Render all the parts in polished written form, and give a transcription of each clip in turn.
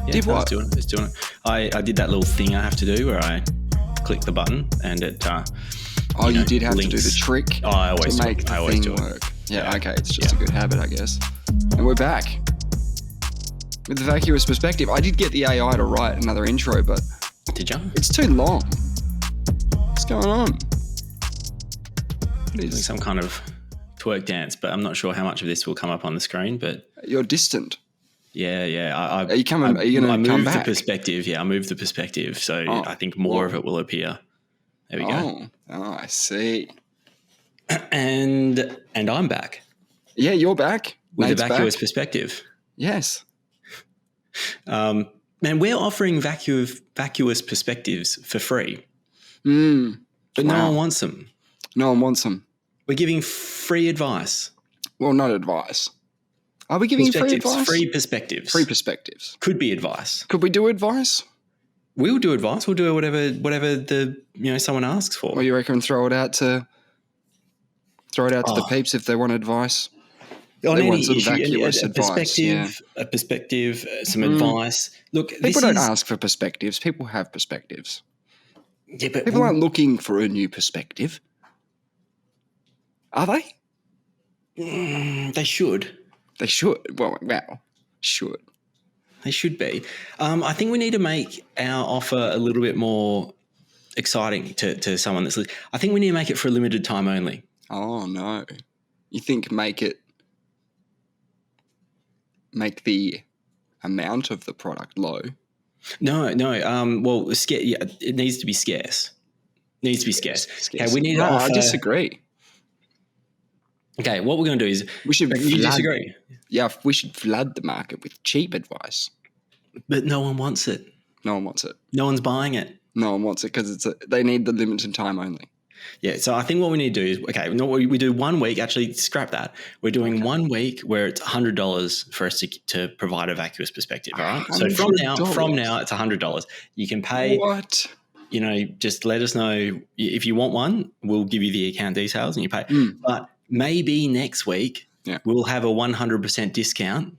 Yeah, Did what? It's doing it. I did that little thing I have to do where I click the button and it. You did have links. to do the trick I always to do make it. the I always thing do it. work. Yeah, okay. It's just a good habit, I guess. And we're back with the Vacuous perspective. I did get the AI to write another intro, but Did you? it's too long. What's going on? Doing some kind of twerk dance, but I'm not sure how much of this will come up on the screen. But You're distant. yeah. Are you going to come move back? the perspective. Yeah, I moved the perspective, so I think more of it will appear. There we go. Oh, I see. And I'm back Yeah, you're back. with Nate's a vacuous back. perspective. Yes. Man, we're offering vacuous perspectives for free, but no one wants them. No one wants them. We're giving free advice. Well, not advice. Are we giving free advice? Free perspectives. Free perspectives. Could be advice. Could we do advice? We'll do advice. We'll do whatever the someone asks for. Or you reckon throw it out to the peeps if they want advice? On they any want some issue, vacuous a advice. perspective, some advice. Look, people don't ask for perspectives. People have perspectives. Yeah, but people aren't looking for a new perspective. Are they? They should. They should. Well, should. They should be. I think we need to make our offer a little bit more exciting to someone that's listening. I think we need to make it for a limited time only. Oh, no. You think make the amount of the product low? No. Well, it needs to be scarce. Scarce. Okay, we need to offer. I disagree. Okay, what we're going to do is you disagree. Yeah, we should flood the market with cheap advice. But no one wants it. No one wants it. No one's buying it. No one wants it because they need the limited time only. Yeah, so I think what we need to do is, we do 1 week. Actually, scrap that. We're doing 1 week where it's $100 for us to provide a vacuous perspective. All right. So from now, it's $100. You can pay. What? Just let us know if you want one. We'll give you the account details and you pay. But maybe next week we'll have a 100% discount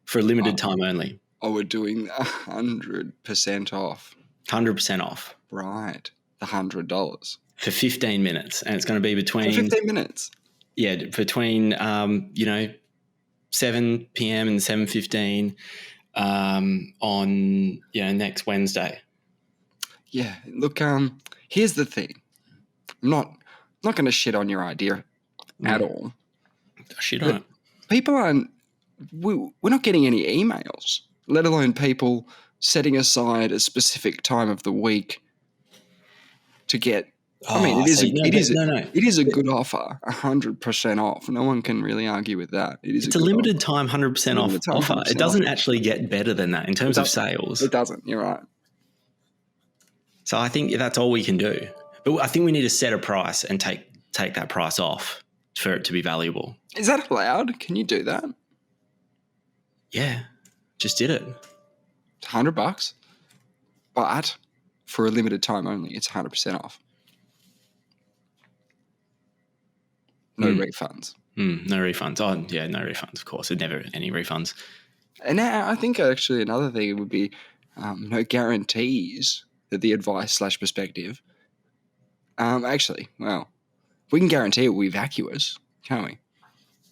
for a limited time only. Oh, we're doing 100% off. 100% off. Right. The $100. For 15 minutes. And it's going to be between... For 15 minutes? Yeah, between, 7 p.m. and 7:15 on, next Wednesday. Yeah. Look, here's the thing. I'm not going to shit on your idea at all. Shit on it. People aren't... We're not getting any emails, let alone people setting aside a specific time of the week to get... it is a good offer, 100% off. No one can really argue with that. It's a limited time 100% off offer. It doesn't actually get better than that in terms of sales. It doesn't. You're right. So I think that's all we can do. But I think we need to set a price and take that price off for it to be valuable. Is that allowed? Can you do that? Yeah, just did it. It's $100, but for a limited time only, it's 100% off. No refunds. No refunds. Oh, yeah, no refunds, of course. There's never any refunds. And now I think actually another thing would be no guarantees that the advice/perspective. We can guarantee it will be vacuous, can't we?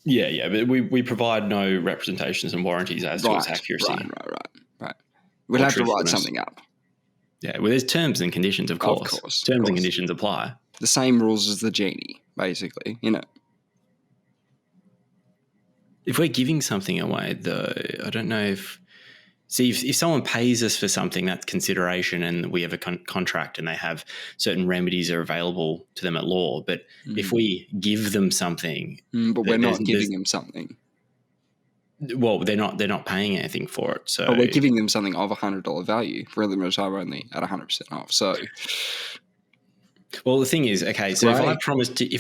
Yeah, but we provide no representations and warranties as to its accuracy. Right. We'll have to write something up. Yeah, well, there's terms and conditions, of course. Terms and conditions apply. The same rules as the genie, basically, If we're giving something away, though, I don't know if... See, if someone pays us for something, that's consideration, and we have a contract and they have certain remedies are available to them at law. But if we give them something... but we're not giving them something. Well, they're not paying anything for it. So we're giving them something of $100 value for a limited time only at 100% off. So... Well, the thing is, okay, so if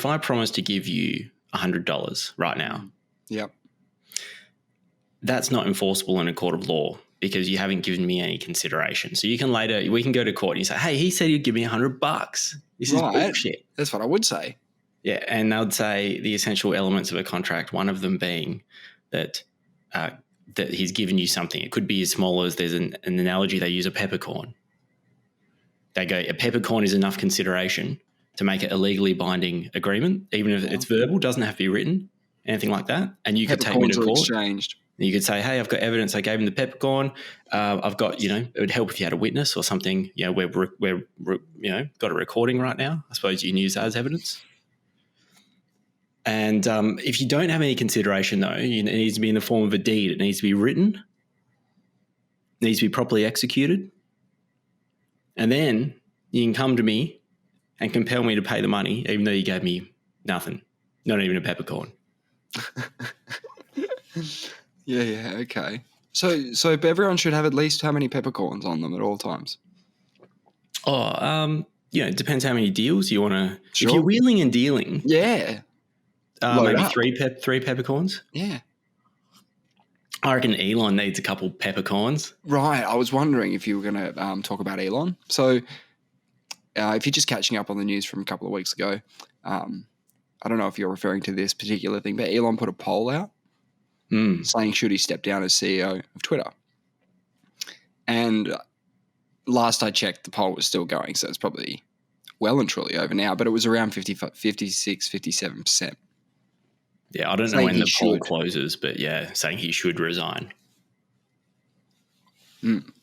I promise to give you $100 right now... Yep. That's not enforceable in a court of law because you haven't given me any consideration. So we can go to court and you say, hey, he said he'd give me $100. This is bullshit. That's what I would say. Yeah. And they'd say the essential elements of a contract, one of them being that that he's given you something. It could be as small as there's an analogy they use, a peppercorn. They go, a peppercorn is enough consideration to make it a legally binding agreement, even if it's verbal, doesn't have to be written, anything like that. And you could take me to court. Exchanged. You could say, hey, I've got evidence. I gave him the peppercorn. I've got, it would help if you had a witness or something. We're got a recording right now. I suppose you can use that as evidence. And if you don't have any consideration, though, it needs to be in the form of a deed. It needs to be written. It needs to be properly executed. And then you can come to me and compel me to pay the money, even though you gave me nothing, not even a peppercorn. Yeah, okay. So everyone should have at least how many peppercorns on them at all times? It depends how many deals you want to. Sure. If you're wheeling and dealing, maybe three peppercorns. Yeah. I reckon Elon needs a couple peppercorns. Right. I was wondering if you were going to talk about Elon. So if you're just catching up on the news from a couple of weeks ago, I don't know if you're referring to this particular thing, but Elon put a poll out saying should he step down as CEO of Twitter. And last I checked, the poll was still going, so it's probably well and truly over now, but it was around 56, 57%. Yeah, I don't know when the poll closes, but saying he should resign.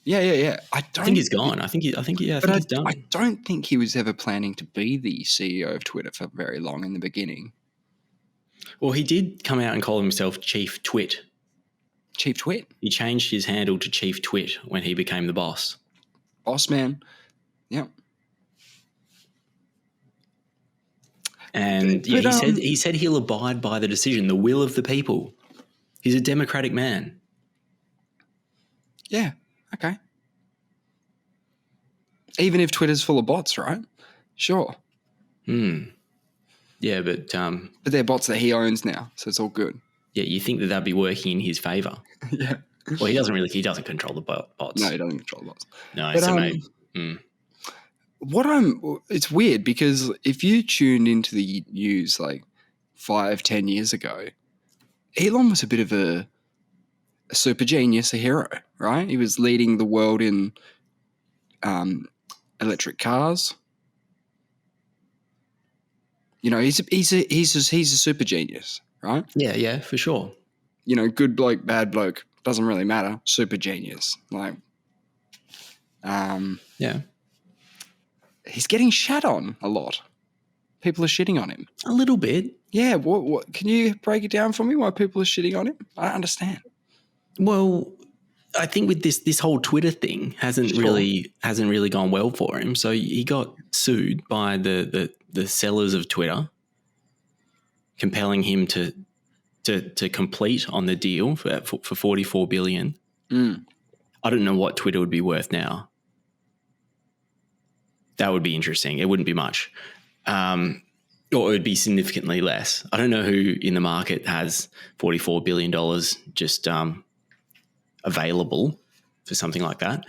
Yeah. I think he's gone. I think he's done. I don't think he was ever planning to be the CEO of Twitter for very long in the beginning. Well, he did come out and call himself Chief Twit. Chief Twit? He changed his handle to Chief Twit when he became the boss. Boss man. Yep. And he said he'll abide by the decision, the will of the people. He's a democratic man. Yeah. Okay. Even if Twitter's full of bots, right? Sure. Yeah, but they're bots that he owns now, so it's all good. Yeah, you think that they'd be working in his favour? Yeah. Well, he doesn't control the bots. No, he doesn't control the bots. No, but, so maybe. It's weird because if you tuned into the news like 5-10 years ago, Elon was a bit of a super genius, a hero, right? He was leading the world in electric cars. He's a super genius, right? Yeah, for sure. Good bloke, bad bloke, doesn't really matter. Super genius, yeah. He's getting shat on a lot. People are shitting on him. A little bit. Yeah. What? Can you break it down for me? Why people are shitting on him? I don't understand. Well, I think with this whole Twitter thing hasn't really gone well for him. So he got sued by the sellers of Twitter, compelling him to complete on the deal for $44 billion. I don't know what Twitter would be worth now. That would be interesting. It wouldn't be much. Or it would be significantly less. I don't know who in the market has $44 billion just available for something like that.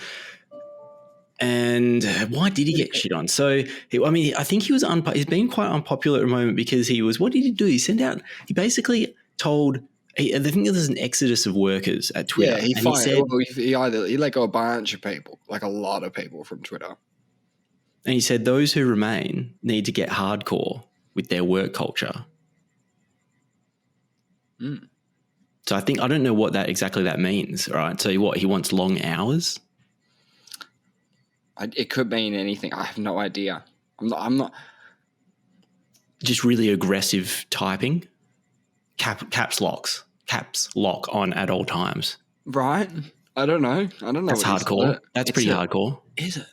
And why did he get shit on? So, I think he was he's been quite unpopular at the moment because what did he do? He basically told, I think there's an exodus of workers at Twitter. Yeah, he let go a bunch of people, like a lot of people from Twitter. And he said those who remain need to get hardcore with their work culture. So I don't know what exactly that means, right? So he wants long hours? It could mean anything. I have no idea. I'm not. Just really aggressive typing. Caps lock on at all times. Right? I don't know. That's hardcore. That's pretty hardcore. Is it?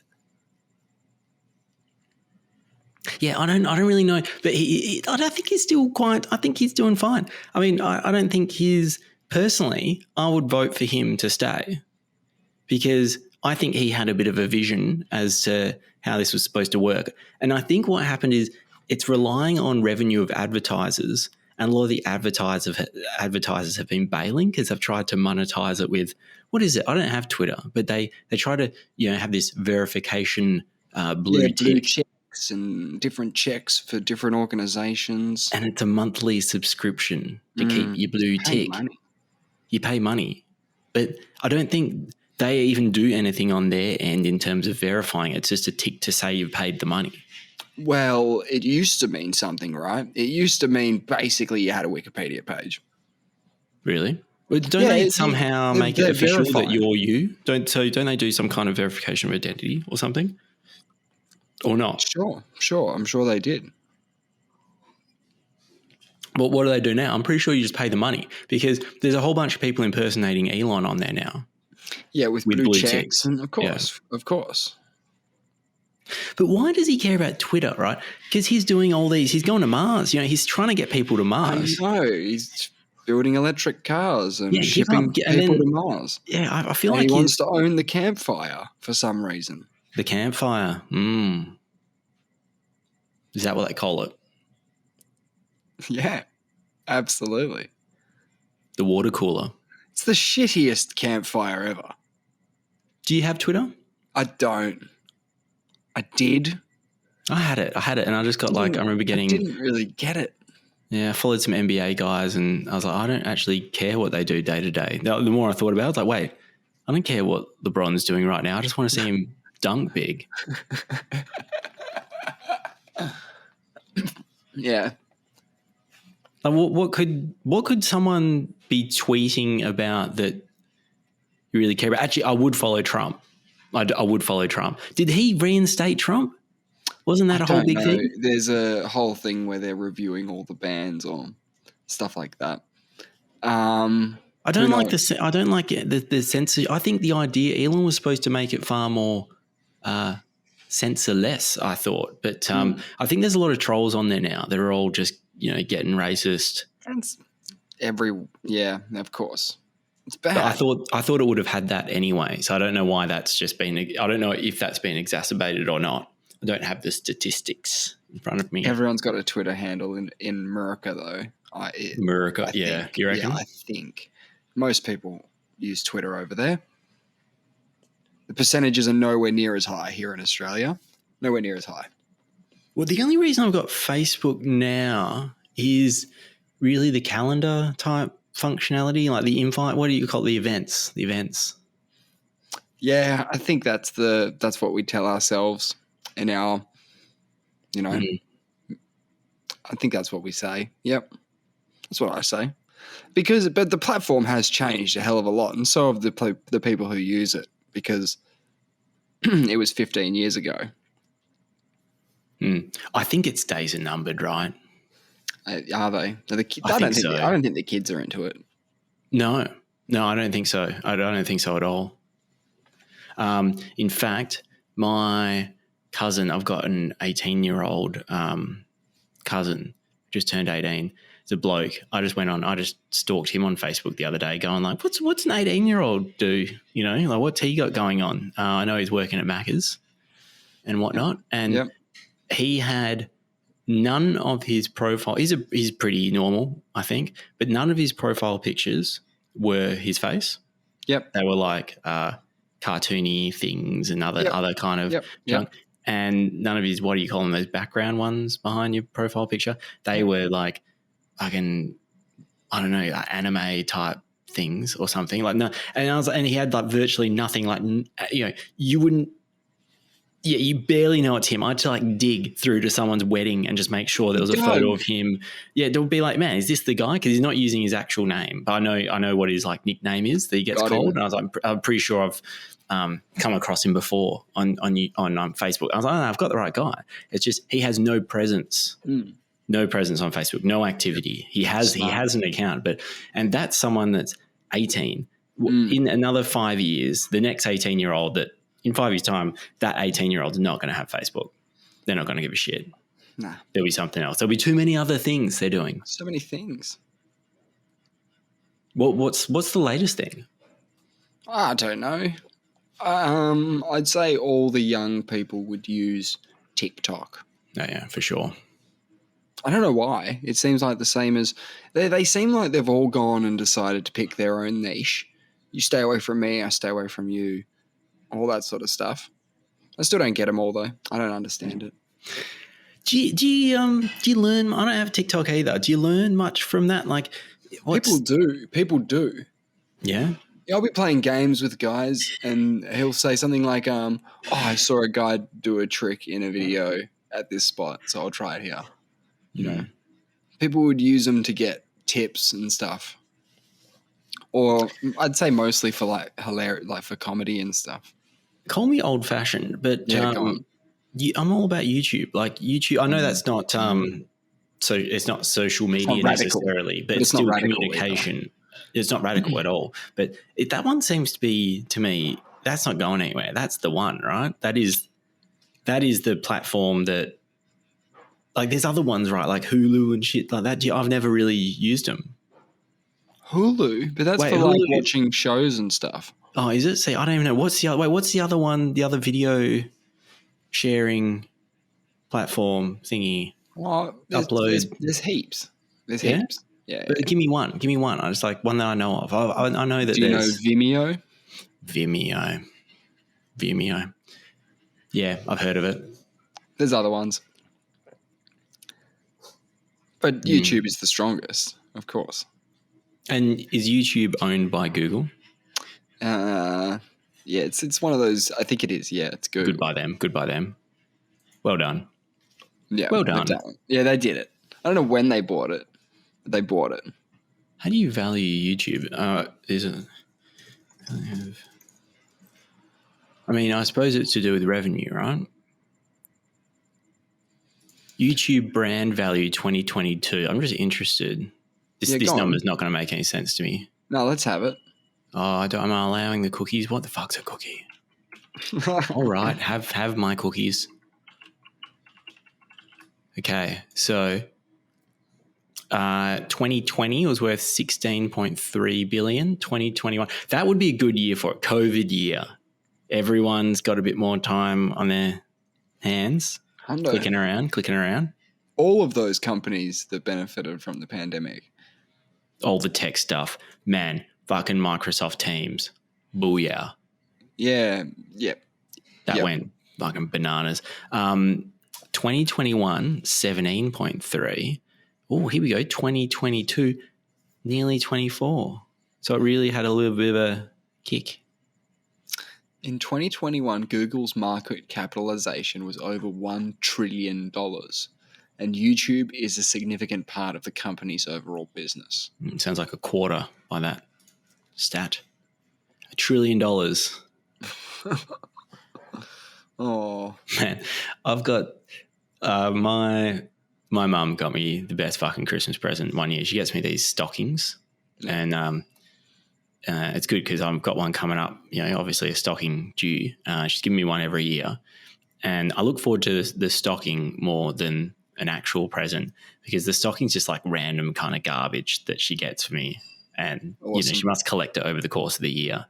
Yeah, I don't really know, but I don't think he's still quite. I think he's doing fine. I mean, I don't think personally. I would vote for him to stay because I think he had a bit of a vision as to how this was supposed to work, and I think what happened is it's relying on revenue of advertisers, and a lot of the advertisers have been bailing because they've tried to monetize it with what is it? I don't have Twitter, but they try to have this verification blue tick. And different checks for different organizations. And it's a monthly subscription to keep your blue tick. You pay money. But I don't think they even do anything on their end in terms of verifying. It's just a tick to say you've paid the money. Well, it used to mean something, right? It used to mean basically you had a Wikipedia page. Really? But don't they somehow make it official that you're you? Don't they do some kind of verification of identity or something? Or not? Sure. I'm sure they did. But what do they do now? I'm pretty sure you just pay the money because there's a whole bunch of people impersonating Elon on there now. Yeah, with blue checks. And of course. But why does he care about Twitter, right? Because he's doing all these. He's going to Mars. He's trying to get people to Mars. I know. He's building electric cars and shipping people to Mars. Yeah, I feel like he wants to own the campfire for some reason. The campfire. Is that what they call it? Yeah, absolutely. The water cooler. It's the shittiest campfire ever. Do you have Twitter? I don't. I did. I had it, and I just got I remember getting. I didn't really get it. Yeah, I followed some NBA guys, and I was like, I don't actually care what they do day to day. The more I thought about it, I was like, wait, I don't care what LeBron's doing right now. I just want to see him dunk big. Yeah. Like, what could someone be tweeting about that you really care about? Actually, I would follow Trump. I would follow Trump. Did he reinstate Trump? Wasn't that a whole big thing? There's a whole thing where they're reviewing all the bans or stuff like that. I don't like the censor. I think the idea Elon was supposed to make it far more censor-less, I thought. But I think there's a lot of trolls on there now. They're all just getting racist. Yeah, of course. It's bad. But I thought it would have had that anyway. So I don't know why that's just been. I don't know if that's been exacerbated or not. I don't have the statistics in front of me. Everyone's got a Twitter handle in America, though. America, yeah. Think, you reckon? Yeah, I think most people use Twitter over there. The percentages are nowhere near as high here in Australia. Nowhere near as high. Well, the only reason I've got Facebook now is really the calendar type functionality, like the invite. What do you call it? The events? The events. Yeah, I think that's what we tell ourselves in our, I think that's what we say. Yep. That's what I say. But the platform has changed a hell of a lot, and so have the people who use it, because it was 15 years ago. I think its days are numbered, right? Are they? I don't think the kids are into it. No, I don't think so. I don't think so at all. In fact, my cousin, I've got an 18-year-old cousin, just turned 18. It's a bloke. I just stalked him on Facebook the other day, going like, what's an 18-year-old do? Like, what's he got going on? I know he's working at Macca's and whatnot. And he had none of his profile. He's pretty normal, I think, but none of his profile pictures were his face. Yep. They were like cartoony things and other kind of junk. And none of his, what do you call them, those background ones behind your profile picture, they were like fucking, I don't know, anime type things or something like no. And he had like virtually nothing, like you wouldn't. Yeah, you barely know it's him. I had to like dig through to someone's wedding and just make sure there was a photo of him. Yeah, they'll be like, man, is this the guy? Because he's not using his actual name. But I know what his like nickname is that he gets called. And I was like, I'm pretty sure I've come across him before on Facebook. I was like, oh, no, I've got the right guy. It's just he has no presence. No presence on Facebook, no activity. He has an account, and that's someone that's 18. In another 5 years, the next 18-year-old that in 5 years' time, that 18-year-old's not going to have Facebook. They're not going to give a shit. Nah. There'll be something else. There'll be too many other things they're doing. So many things. What's the latest thing? I don't know. I'd say all the young people would use TikTok. Oh, yeah, for sure. I don't know why. It seems like the same as they seem like they've all gone and decided to pick their own niche. You stay away from me, I stay away from you. All that sort of stuff. I still don't get them all though. I don't understand it. Do you learn? I don't have TikTok either. Do you learn much from that? Like, people do. Yeah. I'll be playing games with guys, and he'll say something like, "Oh, I saw a guy do a trick in a video at this spot, so I'll try it here." You know, people would use them to get tips and stuff, or I'd say mostly for like hilarious, like for comedy and stuff. Call me old fashioned, but Yeah, go on. I'm all about YouTube. Like YouTube, I know that's not so it's not social media necessarily, but it's it's not still radical communication. either. It's not radical at all. But that one seems to be, to me, that's not going anywhere. That's the one, right? That is the platform that, like, there's other ones, right? Like Hulu and shit like that. I've never really used them. Hulu, but that's for Hulu, like watching shows and stuff. Oh, is it? See, I don't even know. What's the other? What's the other one? The other video sharing platform thingy. Oh, Upload. There's heaps. There's heaps. Yeah. But give me one. Give me one. I just like one that I know of. I know that. Do you know Vimeo? Vimeo. Yeah, I've heard of it. There's other ones, but YouTube is the strongest, of course. And is YouTube owned by Google? Yeah, it's one of those. I think it is. Yeah, it's Google. Good by them. Well done. Yeah, well done. Yeah, they did it. I don't know when they bought it, but they bought it. How do you value YouTube? I mean, I suppose it's to do with revenue, right? YouTube brand value 2022. I'm just interested. This number's not going to make any sense to me. No, let's have it. Oh, am I allowing the cookies? What the fuck's a cookie? All right, have my cookies. Okay, so 2020 was worth 16.3 billion. 2021, that would be a good year for it. COVID year. Everyone's got a bit more time on their hands, clicking around. All of those companies that benefited from the pandemic. All the tech stuff. Man, fucking Microsoft Teams. Booyah. Yeah. That went fucking bananas. 2021, 17.3. Oh, here we go. 2022, nearly 24. So it really had a little bit of a kick. In 2021, Google's market capitalization was over $1 trillion, and YouTube is a significant part of the company's overall business. Sounds like a quarter by that stat. $1 trillion. Oh. Man, I've got my mum got me the best fucking Christmas present one year. She gets me these stockings, and it's good because I've got one coming up, obviously a stocking due. She's giving me one every year, and I look forward to the stocking more than an actual present, because the stocking's just like random kind of garbage that she gets for me, and awesome. She must collect it over the course of the year,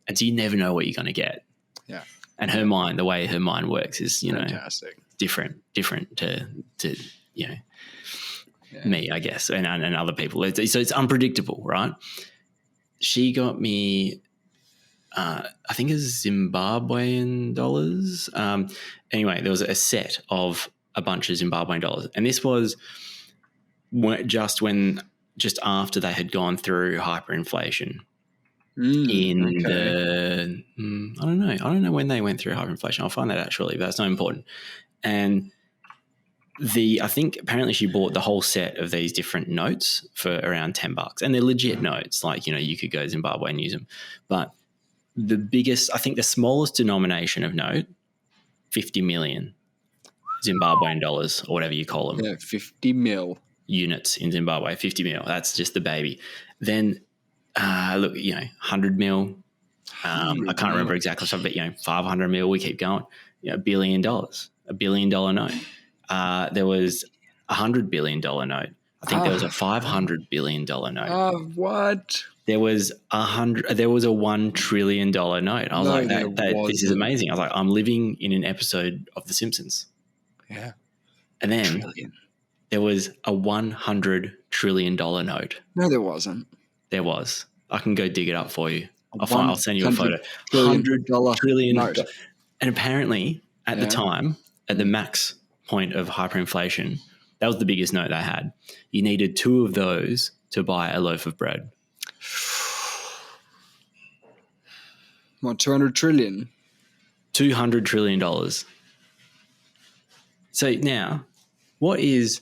and so you never know what you're going to get. Yeah, and her mind, the way her mind works, is fantastic. different to me, I guess, and other people. So it's unpredictable, right? She got me, I think it's Zimbabwean dollars. Anyway, there was a set of a bunch of Zimbabwean dollars, and this was just after they had gone through hyperinflation. I don't know when they went through hyperinflation. I'll find that out shortly, but that's not important. And I think apparently she bought the whole set of these different notes for around $10, and they're legit notes. Like, you could go to Zimbabwe and use them. But the biggest, I think the smallest denomination of note, 50 million Zimbabwean dollars, or whatever you call them. Yeah, 50 mil. Units in Zimbabwe, 50 mil. That's just the baby. Then, 100 mil. I can't remember exactly something, but 500 mil. We keep going. $1 billion, $1 billion note. There was $100 billion note. I think there was a $500 billion note. Oh, what? There was a $1 trillion note. I was this is amazing. I was like, I'm living in an episode of The Simpsons. Yeah. And then there was a $100 trillion note. No, there wasn't. There was. I can go dig it up for you. I'll send you a photo. $100 trillion note. And apparently at the time, at the max point of hyperinflation, that was the biggest note they had. You needed 2 of those to buy a loaf of bread. What, 200 trillion? $200 trillion. So now, what is?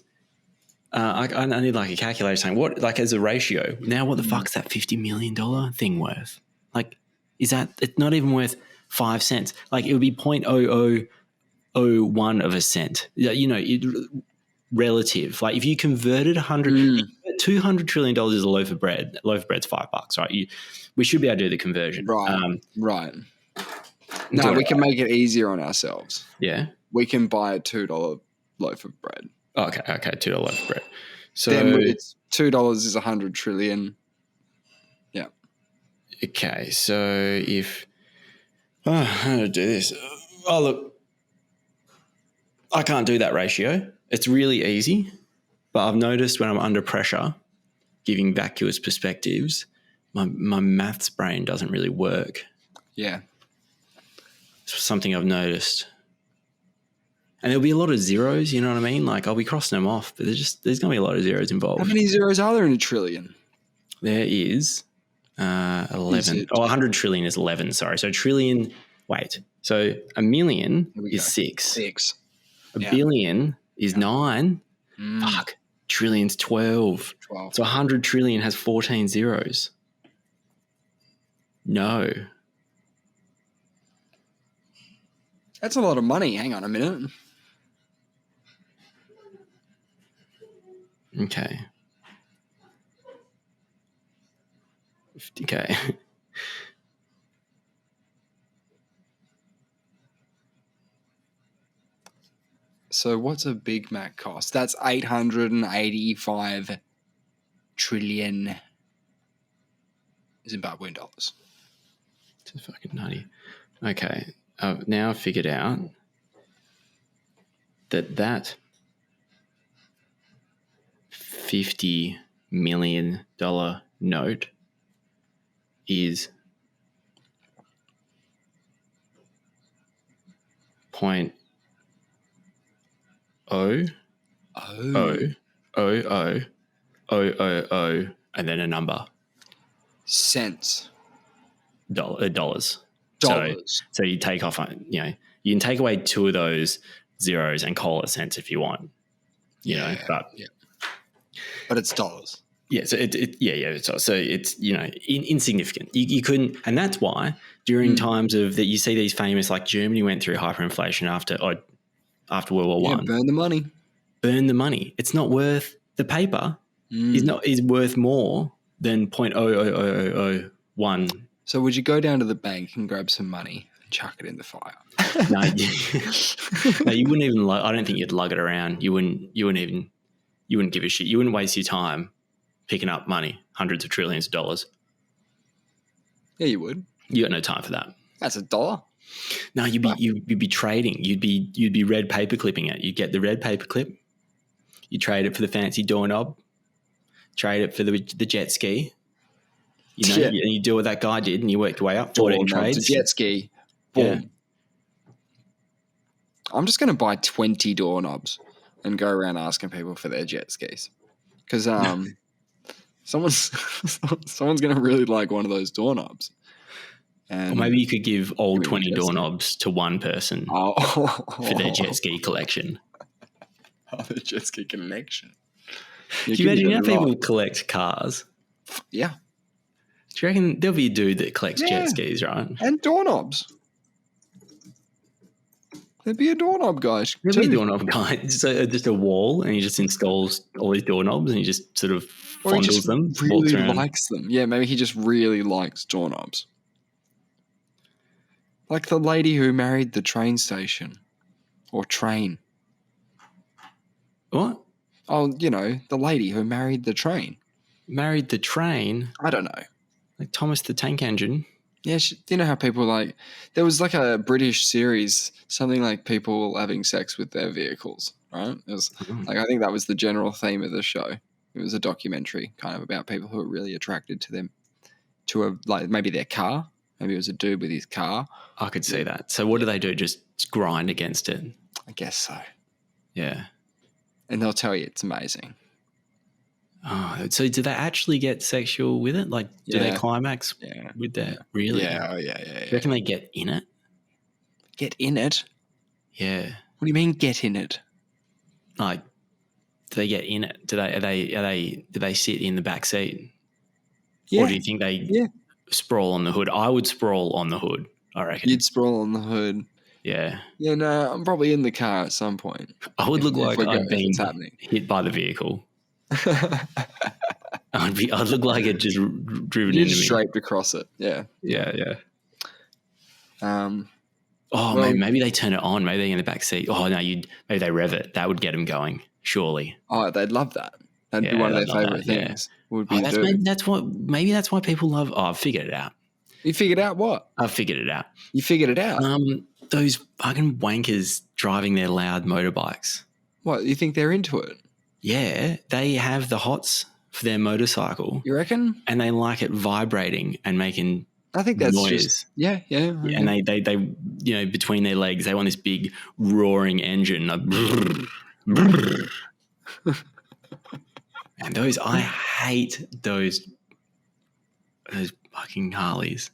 I need like a calculator saying what, like as a ratio. Now, what the fuck's that $50 million thing worth? Like, is that it's not even worth 5 cents? Like, it would be 0.0001 of a cent. You know, relative. Like, if you converted $200 trillion is a loaf of bread. A loaf of bread's $5, right? We should be able to do the conversion. Right. Right. No, we can make it easier on ourselves. Yeah. We can buy a $2 loaf of bread. Okay, $2 loaf of bread. So then it's $2 is 100 trillion. Yeah. Okay, so if how to do this? Oh, look, I can't do that ratio. It's really easy, but I've noticed when I'm under pressure, giving vacuous perspectives, my maths brain doesn't really work. Yeah. It's something I've noticed. And there'll be a lot of zeros, you know what I mean? Like, I'll be crossing them off, but there's going to be a lot of zeros involved. How many zeros are there in a trillion? There is 11. 100 trillion is 11, sorry. So trillion, wait. So a million is 6. A billion is 9. Fuck. Trillion's 12. So 100 trillion has 14 zeros. No. That's a lot of money. Hang on a minute. Okay. 50K. So what's a Big Mac cost? That's 885 trillion Zimbabwean dollars. It's fucking nutty. Okay. I've now figured out that $50 million note is 0.00000 and then a number. Cents. Dollars. So you take off, you know, you can take away 2 of those zeros and call it cents if you want, you know, but it's dollars. Yeah, so so it's, you know, insignificant. You couldn't, and that's why during times of that you see these famous, like Germany went through hyperinflation after World War One. Burn the money. Burn the money. It's not worth the paper. Is worth more than 0.00001. So would you go down to the bank and grab some money and chuck it in the fire? No, you wouldn't even. I don't think you'd lug it around. You wouldn't give a shit. You wouldn't waste your time picking up money, hundreds of trillions of dollars. Yeah, you would. You got no time for that. That's $1. No, you'd be trading. You'd be red paper clipping it. You'd get the red paper clip. You trade it for the fancy doorknob. Trade it for the jet ski. You know, and you do what that guy did, and you work your way up. 14 trades. Jet ski. Boom. Yeah. I'm just going to buy 20 doorknobs and go around asking people for their jet skis, because someone's going to really like one of those doorknobs. And or maybe you could give all 20 doorknobs to one person for their jet ski collection. The jet ski collection. Can you imagine how people collect cars? Yeah. Do you reckon there'll be a dude that collects jet skis, right? And doorknobs. There'd be a doorknob guy. There'd be a doorknob guy. Just a wall, and he just installs all these doorknobs, and he just sort of fondles them. Really likes them. Yeah, maybe he just really likes doorknobs. Like the lady who married the train station. Or train. What? Oh, you know, the lady who married the train. Married the train? I don't know. Like Thomas the Tank Engine? Yeah, you know how people like... There was like a British series, something like people having sex with their vehicles, right? It was like, I think that was the general theme of the show. It was a documentary kind of about people who were really attracted to them, to like maybe their car. Maybe it was a dude with his car. I could see that. So what do they do? Just grind against it? I guess so. Yeah. And they'll tell you it's amazing. Oh, so do they actually get sexual with it? Like, do they climax with that? Really? Yeah. Oh, Do you reckon they get in it? Get in it? Yeah. What do you mean get in it? Like, do they get in it? Do they sit in the back seat? Yeah. Or do you think they sprawl on the hood? I would sprawl on the hood, I reckon. You'd sprawl on the hood. Yeah. Yeah, no, I'm probably in the car at some point. I would look like I'd been happening. hit by the vehicle. I'd look like it just driven into me. Straight across it. Yeah. Yeah. Well, maybe they turn it on. Maybe they're in the back seat. Oh no, maybe they rev it. That would get them going. Surely. Oh, they'd love that. That'd be one of their favorite things. Would be maybe that's why people love. Oh, I've figured it out. You figured out what? I've figured it out. You figured it out. Those fucking wankers driving their loud motorbikes. What, you think they're into it? Yeah, they have the hots for their motorcycle. You reckon? And they like it vibrating and making. I think that's noise. Just yeah. And they between their legs they want this big roaring engine. Like, and those I hate those fucking Harleys.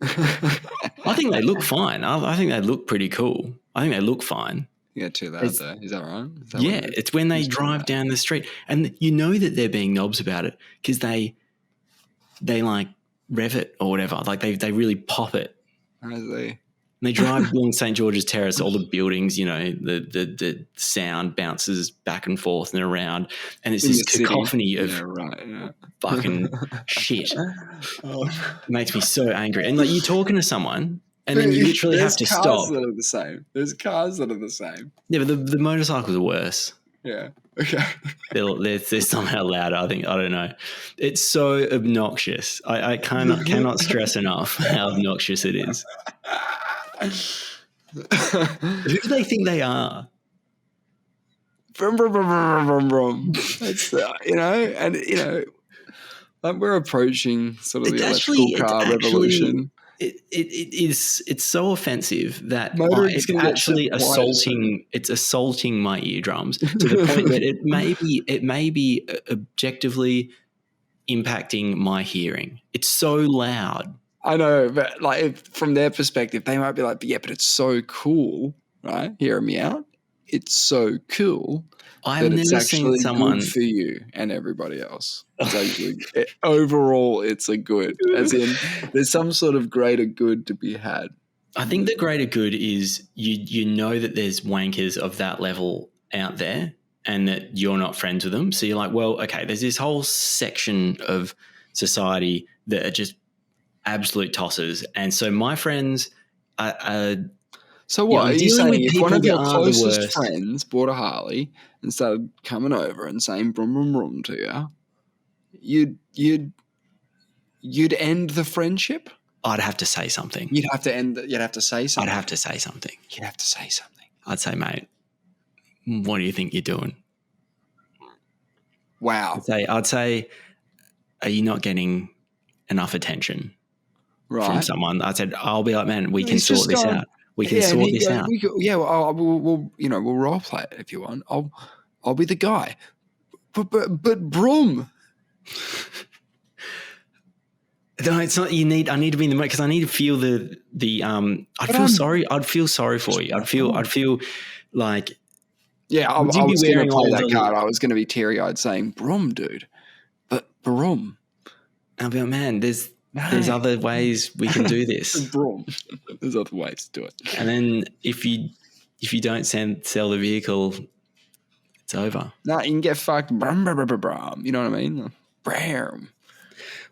I think they look fine. I think they look pretty cool. I think they look fine. Yeah, too loud though. Is that right? It's when they drive down the street, and you know that they're being knobs about it because they like rev it or whatever. Like they really pop it. I see. And they drive along St. George's Terrace, all the buildings, the sound bounces back and forth and around, and it's this cacophony of fucking shit. It makes me so angry. And like you're talking to someone, and then you literally have to stop. There's cars that are the same. There's cars that are the same. Yeah, but the motorcycles are worse. Yeah. Okay. They're somehow louder. I don't know. It's so obnoxious. I cannot stress enough how obnoxious it is. Who do they think they are? Brum, brum, brum, brum, brum, brum. It's, like we're approaching sort of the electrical car revolution. It's so offensive that it's actually assaulting. It's assaulting my eardrums to the point that it may be objectively impacting my hearing. It's so loud. I know, but like from their perspective, they might be like, "Yeah, but it's so cool, right? Hearing me out, it's so cool." I've never seen someone good for you and everybody else. It's actually overall, it's a good. As in, there's some sort of greater good to be had. I think the greater good is you know that there's wankers of that level out there, and that you're not friends with them. So you're like, well, okay, there's this whole section of society that are just absolute tossers, and so my friends are. So what are you saying? If one of your closest friends bought a Harley and started coming over and saying "brum brum brum" to you, you'd end the friendship? I'd have to say something. You'd have to say something. I'd have to say something. You'd have to say something. I'd say, mate, what do you think you're doing? Wow. I'd say, are you not getting enough attention from someone? I said, I'll be like, man, we can sort this out. We can sort this out. We'll role play it if you want. I'll be the guy. But Brum. No, it's not. I need to be in the mood because I need to feel the. I'd feel sorry. I'd feel sorry for you. I'd feel like. Yeah, I was going to play that card. I was going to be teary-eyed saying, "Brum, dude," but Brum. I'll be like, man, there's other ways we can do this. There's other ways to do it. And then if you don't sell the vehicle, it's over. No, you can get fucked. Brum, brum, brum, brum. You know what I mean? Brum.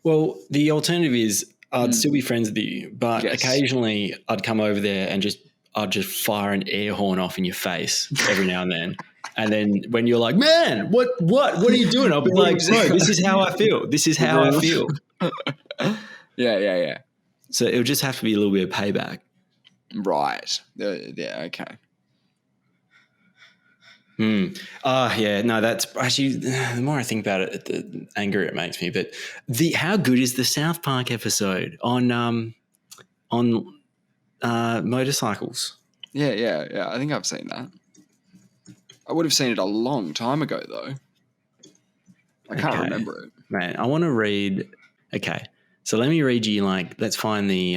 Well, the alternative is I'd still be friends with you, but occasionally I'd come over there and I'd just fire an air horn off in your face every now and then. And then when you're like, man, what are you doing? I'll be like, bro, this is how I feel. This is how I feel. Yeah. So it'll just have to be a little bit of payback. Right. Yeah, okay. Yeah, no, that's actually, the more I think about it, the angrier it makes me. But how good is the South Park episode on motorcycles? Yeah. I think I've seen that. I would have seen it a long time ago, though. I can't remember it. Man, I want to read. Okay, so let me read you. Let's find the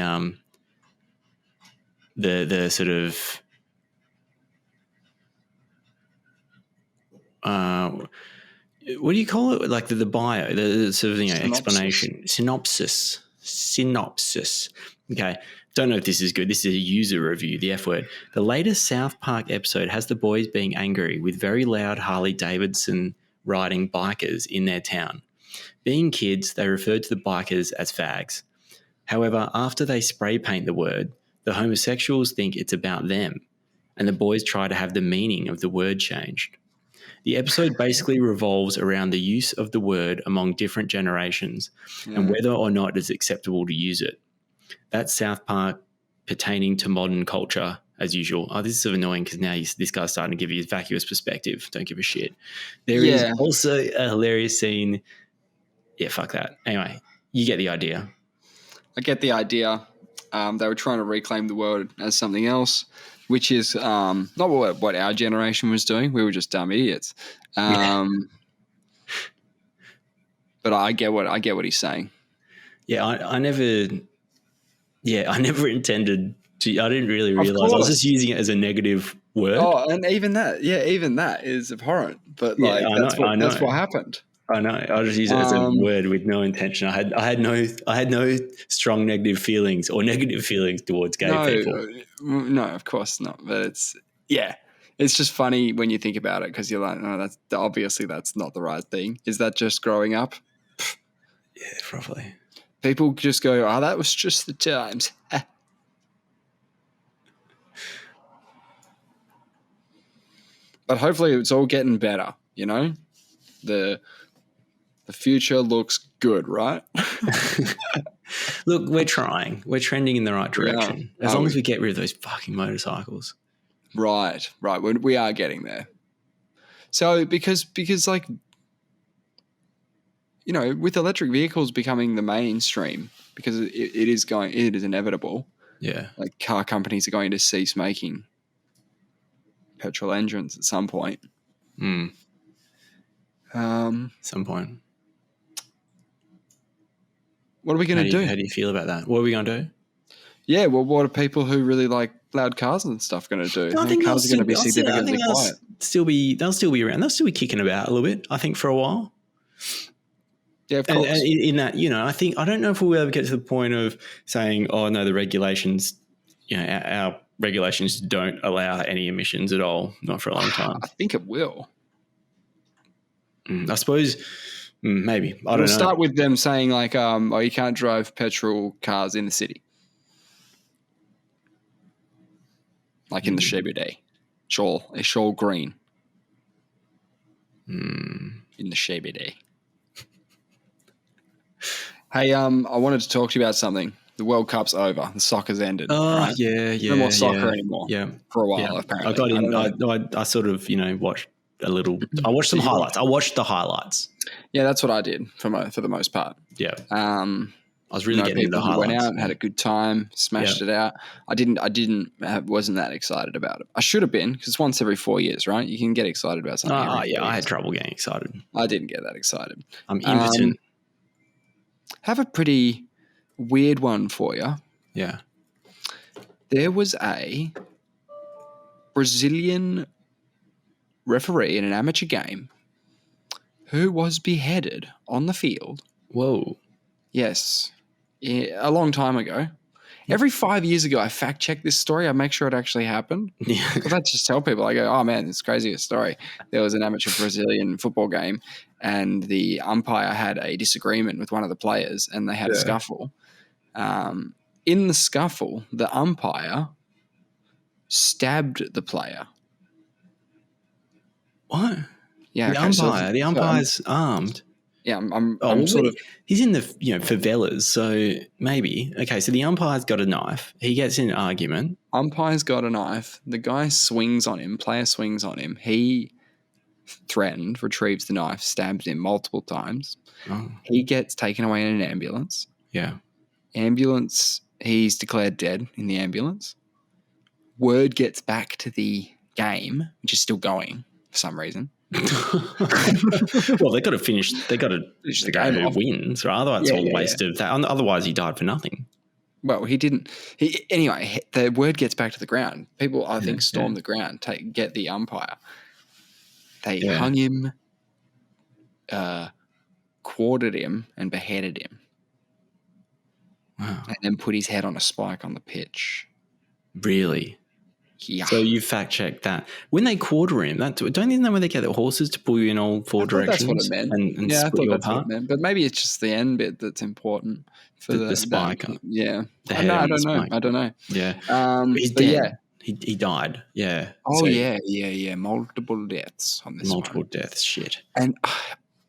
sort of what do you call it? Like the bio, the sort of explanation, synopsis. Okay, don't know if this is good. This is a user review. The F word. The latest South Park episode has the boys being angry with very loud Harley Davidson riding bikers in their town. Being kids, they referred to the bikers as fags. However, after they spray paint the word, the homosexuals think it's about them, and the boys try to have the meaning of the word changed. The episode basically revolves around the use of the word among different generations and whether or not it's acceptable to use it. That's South Park pertaining to modern culture, as usual. Oh, this is sort of annoying because now this guy's starting to give you his vacuous perspective. Don't give a shit. There is also a hilarious scene. Yeah, fuck that. Anyway, you get the idea. I get the idea. They were trying to reclaim the word as something else, which is not what our generation was doing. We were just dumb idiots. But I get what he's saying. Yeah, I never intended to. I didn't really realize. I was just using it as a negative word. Oh, and even that is abhorrent. But that's what happened. I know. I just use it as a word with no intention. I had no strong negative feelings or negative feelings towards gay people. No, of course not. But it's just funny when you think about it because you're like, no, that's obviously that's not the right thing. Is that just growing up? Yeah, probably. People just go, oh, that was just the times. But hopefully it's all getting better, you know? The future looks good, right? Look, we're trying. We're trending in the right direction. As long as we get rid of those fucking motorcycles. Right. We are getting there. So because like, you know, with electric vehicles becoming the mainstream, because it is inevitable. Yeah. Like car companies are going to cease making petrol engines at some point. Some point. What are we going to do? How do you feel about that? What are we going to do? Yeah, well, what are people who really like loud cars and stuff going to do? No, I think cars are going to be significantly quiet. They'll still be around. They'll still be kicking about a little bit, I think, for a while. Yeah, of course. And in that, you know, I don't know if we'll ever get to the point of saying, oh, no, the regulations, you know, our regulations don't allow any emissions at all, not for a long time. I think it will. I suppose... maybe. I don't know. It'll start with them saying like, oh, you can't drive petrol cars in the city. Like in the CBD. Shoal Green. In the CBD. Hey, I wanted to talk to you about something. The World Cup's over. The soccer's ended. Oh, right? yeah. No more soccer anymore. Yeah. For a while, apparently. I got in. I sort of, you know, watched a little. I watched some highlights. I watched the highlights. Yeah, that's what I did for the most part. Yeah. I was really getting into the highlights. Went out, had a good time, smashed it out. Wasn't that excited about it. I should have been because it's once every 4 years, right? You can get excited about something. Oh, yeah. I had trouble getting excited. I didn't get that excited. I'm impotent. Have a pretty weird one for you. Yeah. There was a Brazilian referee in an amateur game who was beheaded on the field. Whoa. Yes. Yeah, a long time ago. Every 5 years ago, I fact check this story. I make sure it actually happened. Yeah. Because I just tell people, I go, oh man, it's crazy a story. There was an amateur Brazilian football game and the umpire had a disagreement with one of the players and they had a scuffle. In the scuffle, the umpire stabbed the player. What? Yeah. The umpire's armed. Yeah, I'm sort of... He's in the favelas, so maybe. Okay, so the umpire's got a knife. He gets in an argument. Umpire's got a knife. The guy swings on him. Player swings on him. He threatened, retrieves the knife, stabs him multiple times. Oh. He gets taken away in an ambulance. Yeah. Ambulance, he's declared dead in the ambulance. Word gets back to the game, which is still going for some reason. Well, they got to finish. They got to Finish the go game who off. wins, right? Otherwise, it's all a waste of that. Otherwise, he died for nothing. Well, he didn't. Anyway, the word gets back to the ground. People, I think, storm the ground, get the umpire. They hung him, quartered him, and beheaded him. Wow. And then put his head on a spike on the pitch. Really? Yeah. So you fact checked that. When they quarter him, don't you know where they get the horses to pull you in all four directions? That's what it meant. And I split thought you that's apart? what it meant. But maybe it's just the end bit that's important for the spike. Yeah. The head on the spike. I don't know. Yeah. He's but dead. He died. Yeah. Oh, so, yeah. Multiple deaths on this Multiple deaths. Shit. And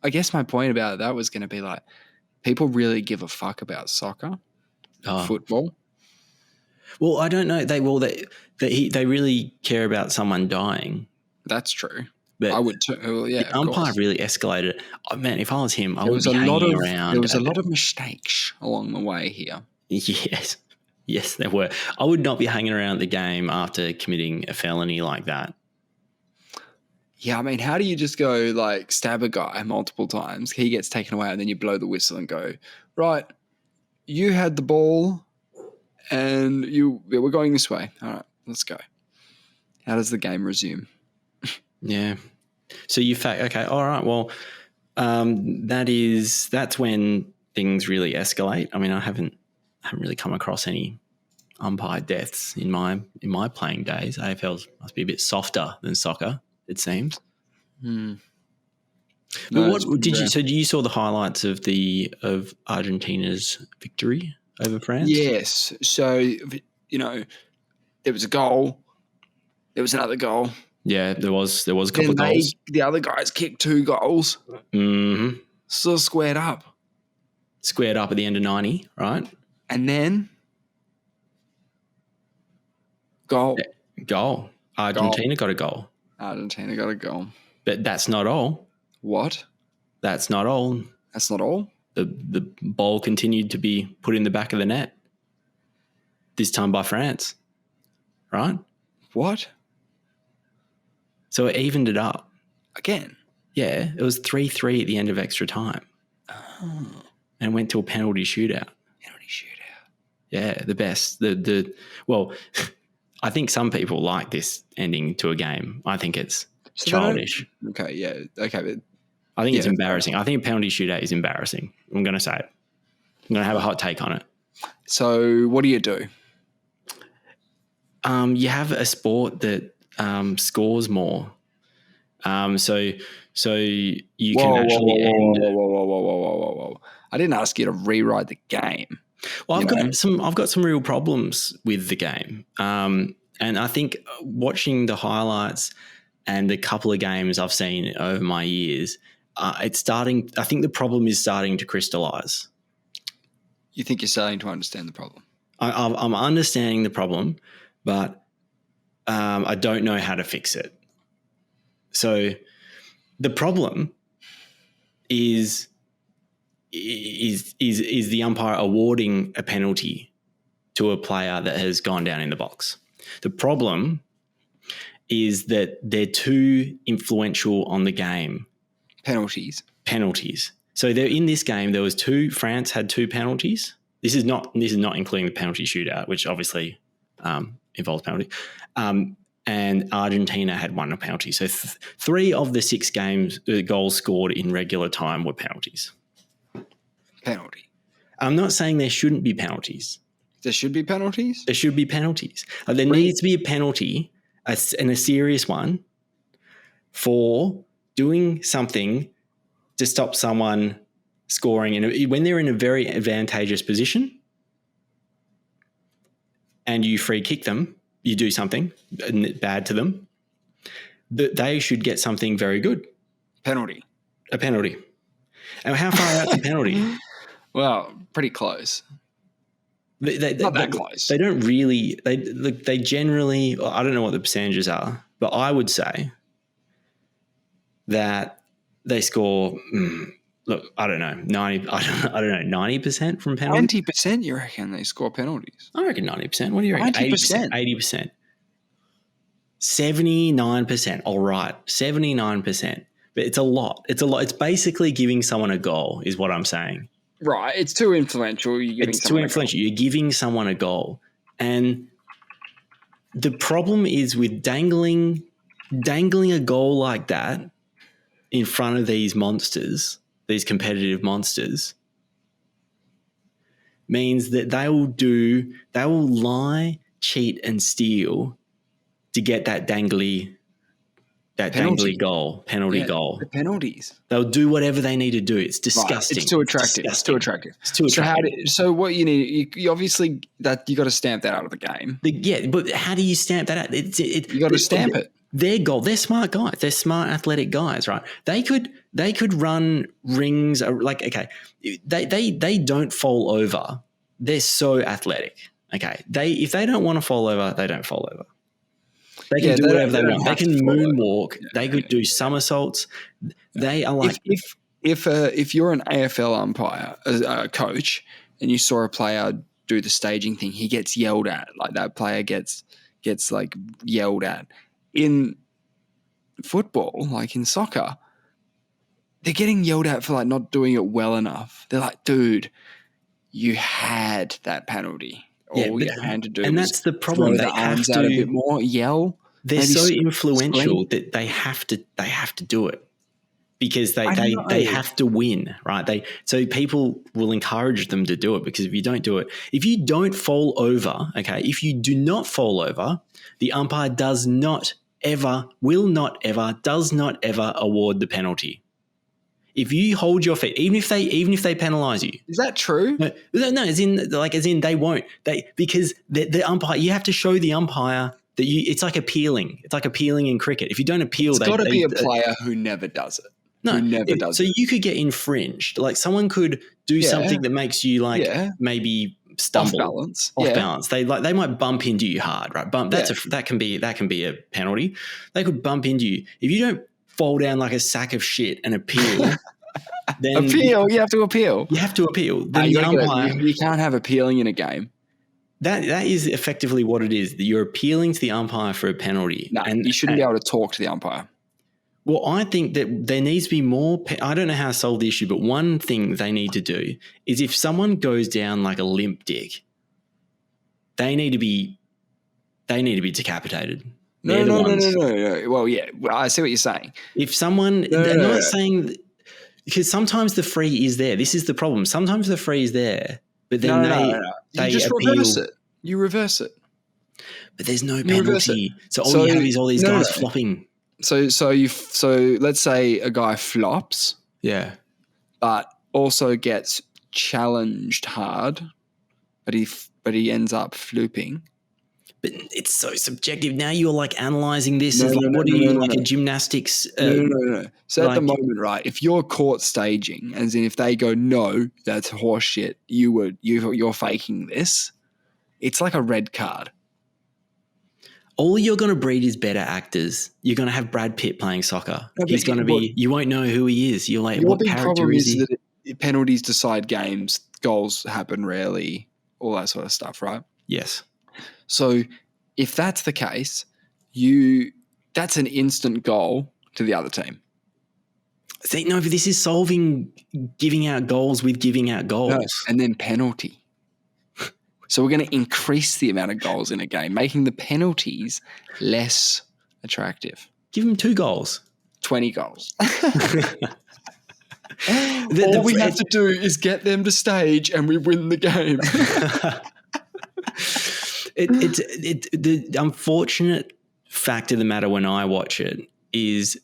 I guess my point about that was going to be like, people really give a fuck about soccer, football. Well, I don't know. They really care about someone dying. That's true. But I would too. Well, yeah, the umpire really escalated. Oh, man, if I was him, I would be hanging around. There was a lot of mistakes along the way here. Yes, there were. I would not be hanging around the game after committing a felony like that. Yeah, I mean, how do you just go like stab a guy multiple times? He gets taken away and then you blow the whistle and go, right, you had the ball and we're going this way. All right, let's go. How does the game resume? Yeah. So okay, all right, well, that's when things really escalate. I mean, I haven't really come across any umpire deaths in my playing days. AFL must be a bit softer than soccer, it seems. But you saw the highlights of Argentina's victory over France? Yes. So, there was a goal. There was another goal. Yeah, there was a couple of goals. The other guys kicked 2 goals. Mm-hmm. So squared up. Squared up at the end of 90, right? And then goal. Yeah, goal. Argentina got a goal. Argentina got a goal. But that's not all. What? That's not all. That's not all? The ball continued to be put in the back of the net. This time by France. Right? What? So it evened it up. Again? Yeah, it was 3-3 at the end of extra time. Oh. And went to a penalty shootout. Yeah, the best. Well, I think some people like this ending to a game. I think it's childish. Okay, yeah. Okay, but I think it's embarrassing. I think a penalty shootout is embarrassing. I'm going to say it. I'm going to have a hot take on it. So what do you do? You have a sport that scores more. So you can actually end. Whoa. I didn't ask you to rewrite the game. Well, I've got some real problems with the game. And I think watching the highlights and the couple of games I've seen over my years, I think the problem is starting to crystallize. You think you're starting to understand the problem? I'm understanding the problem, but I don't know how to fix it. So the problem is the umpire awarding a penalty to a player that has gone down in the box. The problem is that they're too influential on the game. Penalties. So they're in this game. There was 2. France had 2 penalties. This is not including the penalty shootout, which obviously involves penalty. And Argentina had 1 penalty. So 3 of the 6 games, the goals scored in regular time were penalties. Penalty. I'm not saying there shouldn't be penalties. There should be penalties? There should be penalties. There needs to be a penalty, and a serious one, for doing something to stop someone scoring. When they're in a very advantageous position and you free kick them, you do something bad to them, they should get something very good. A penalty. And how far out's a penalty? Well, pretty close. Not that close. They don't really. They generally. I don't know what the percentages are, but I would say that they score. Look, I don't know. 90. I don't know. 90% from penalties. 90%. You reckon they score penalties? I reckon 90%. What do you reckon? 80%. 80%. 79%. All right, 79%. But it's a lot. It's a lot. It's basically giving someone a goal, is what I'm saying. Right. It's too influential. It's too influential. You're giving someone a goal. And the problem is with dangling a goal like that in front of these monsters, these competitive monsters, means that they will lie, cheat, and steal to get that dangly goal, penalty goal. The penalties. They'll do whatever they need to do. It's disgusting. Right. It's too attractive. It's too attractive. So what you need, you obviously that you got to stamp that out of the game. But how do you stamp that out? You got to stamp it. Their goal. They're smart guys. They're smart, athletic guys, right? They could run rings. Like, okay, they don't fall over. They're so athletic. Okay, if they don't want to fall over, they don't fall over. They can do whatever they want. They can moonwalk. They could do somersaults. They are like if you're an AFL umpire, a coach, and you saw a player do the staging thing, he gets yelled at. Like that player gets like yelled at. In football, like in soccer, they're getting yelled at for like not doing it well enough. They're like, dude, you had that penalty. All you had to do, and that's the problem. They have to out a bit more, yell. They're so influential that they have to do it because they have to win, right? So people will encourage them to do it because if you don't do it, if you don't fall over, okay, if you do not fall over, the umpire does not ever award the penalty. If you hold your feet, even if they penalise you, is that true? No, as in they won't. Because the umpire, you have to show the umpire that it's like appealing. It's like appealing in cricket. If you don't appeal, it's got to be a player who never does it. No, so you could get infringed. Like someone could do something that makes you maybe stumble, off balance. They might bump into you hard, right? That can be a penalty. They could bump into you if you don't fall down like a sack of shit and appeal. Then you have to appeal. You have to appeal. Then the umpire, you can't have appealing in a game. That is effectively what it is. That you're appealing to the umpire for a penalty. No, and you shouldn't be able to talk to the umpire. Well, I think that there needs to be more. I don't know how to solve the issue, but one thing they need to do is if someone goes down like a limp dick, they need to be decapitated. No. Well, yeah, I see what you're saying. If someone, I'm not saying, because sometimes the free is there. This is the problem. Sometimes the free is there, but then they just appeal. Reverse it. You reverse it. But there's no penalty. So all you have is all these guys flopping. So let's say a guy flops. Yeah. But also gets challenged hard, but he ends up flooping. But it's so subjective. Now you're like analysing this as a gymnastics? No. So at the moment, right, if you're caught staging, as in if they go, no, that's horseshit, you're faking this, it's like a red card. All you're going to breed is better actors. You're going to have Brad Pitt playing soccer. He's going to be – you won't know who he is. You're like, what character is he? That penalties decide games, goals happen rarely, all that sort of stuff, right? Yes. So if that's the case, that's an instant goal to the other team. See, no, but this is solving giving out goals with giving out goals. No, and then penalty. So we're going to increase the amount of goals in a game, making the penalties less attractive. Give them 2 goals. 20 goals. All we have to do is get them to stage and we win the game. The unfortunate fact of the matter when I watch it is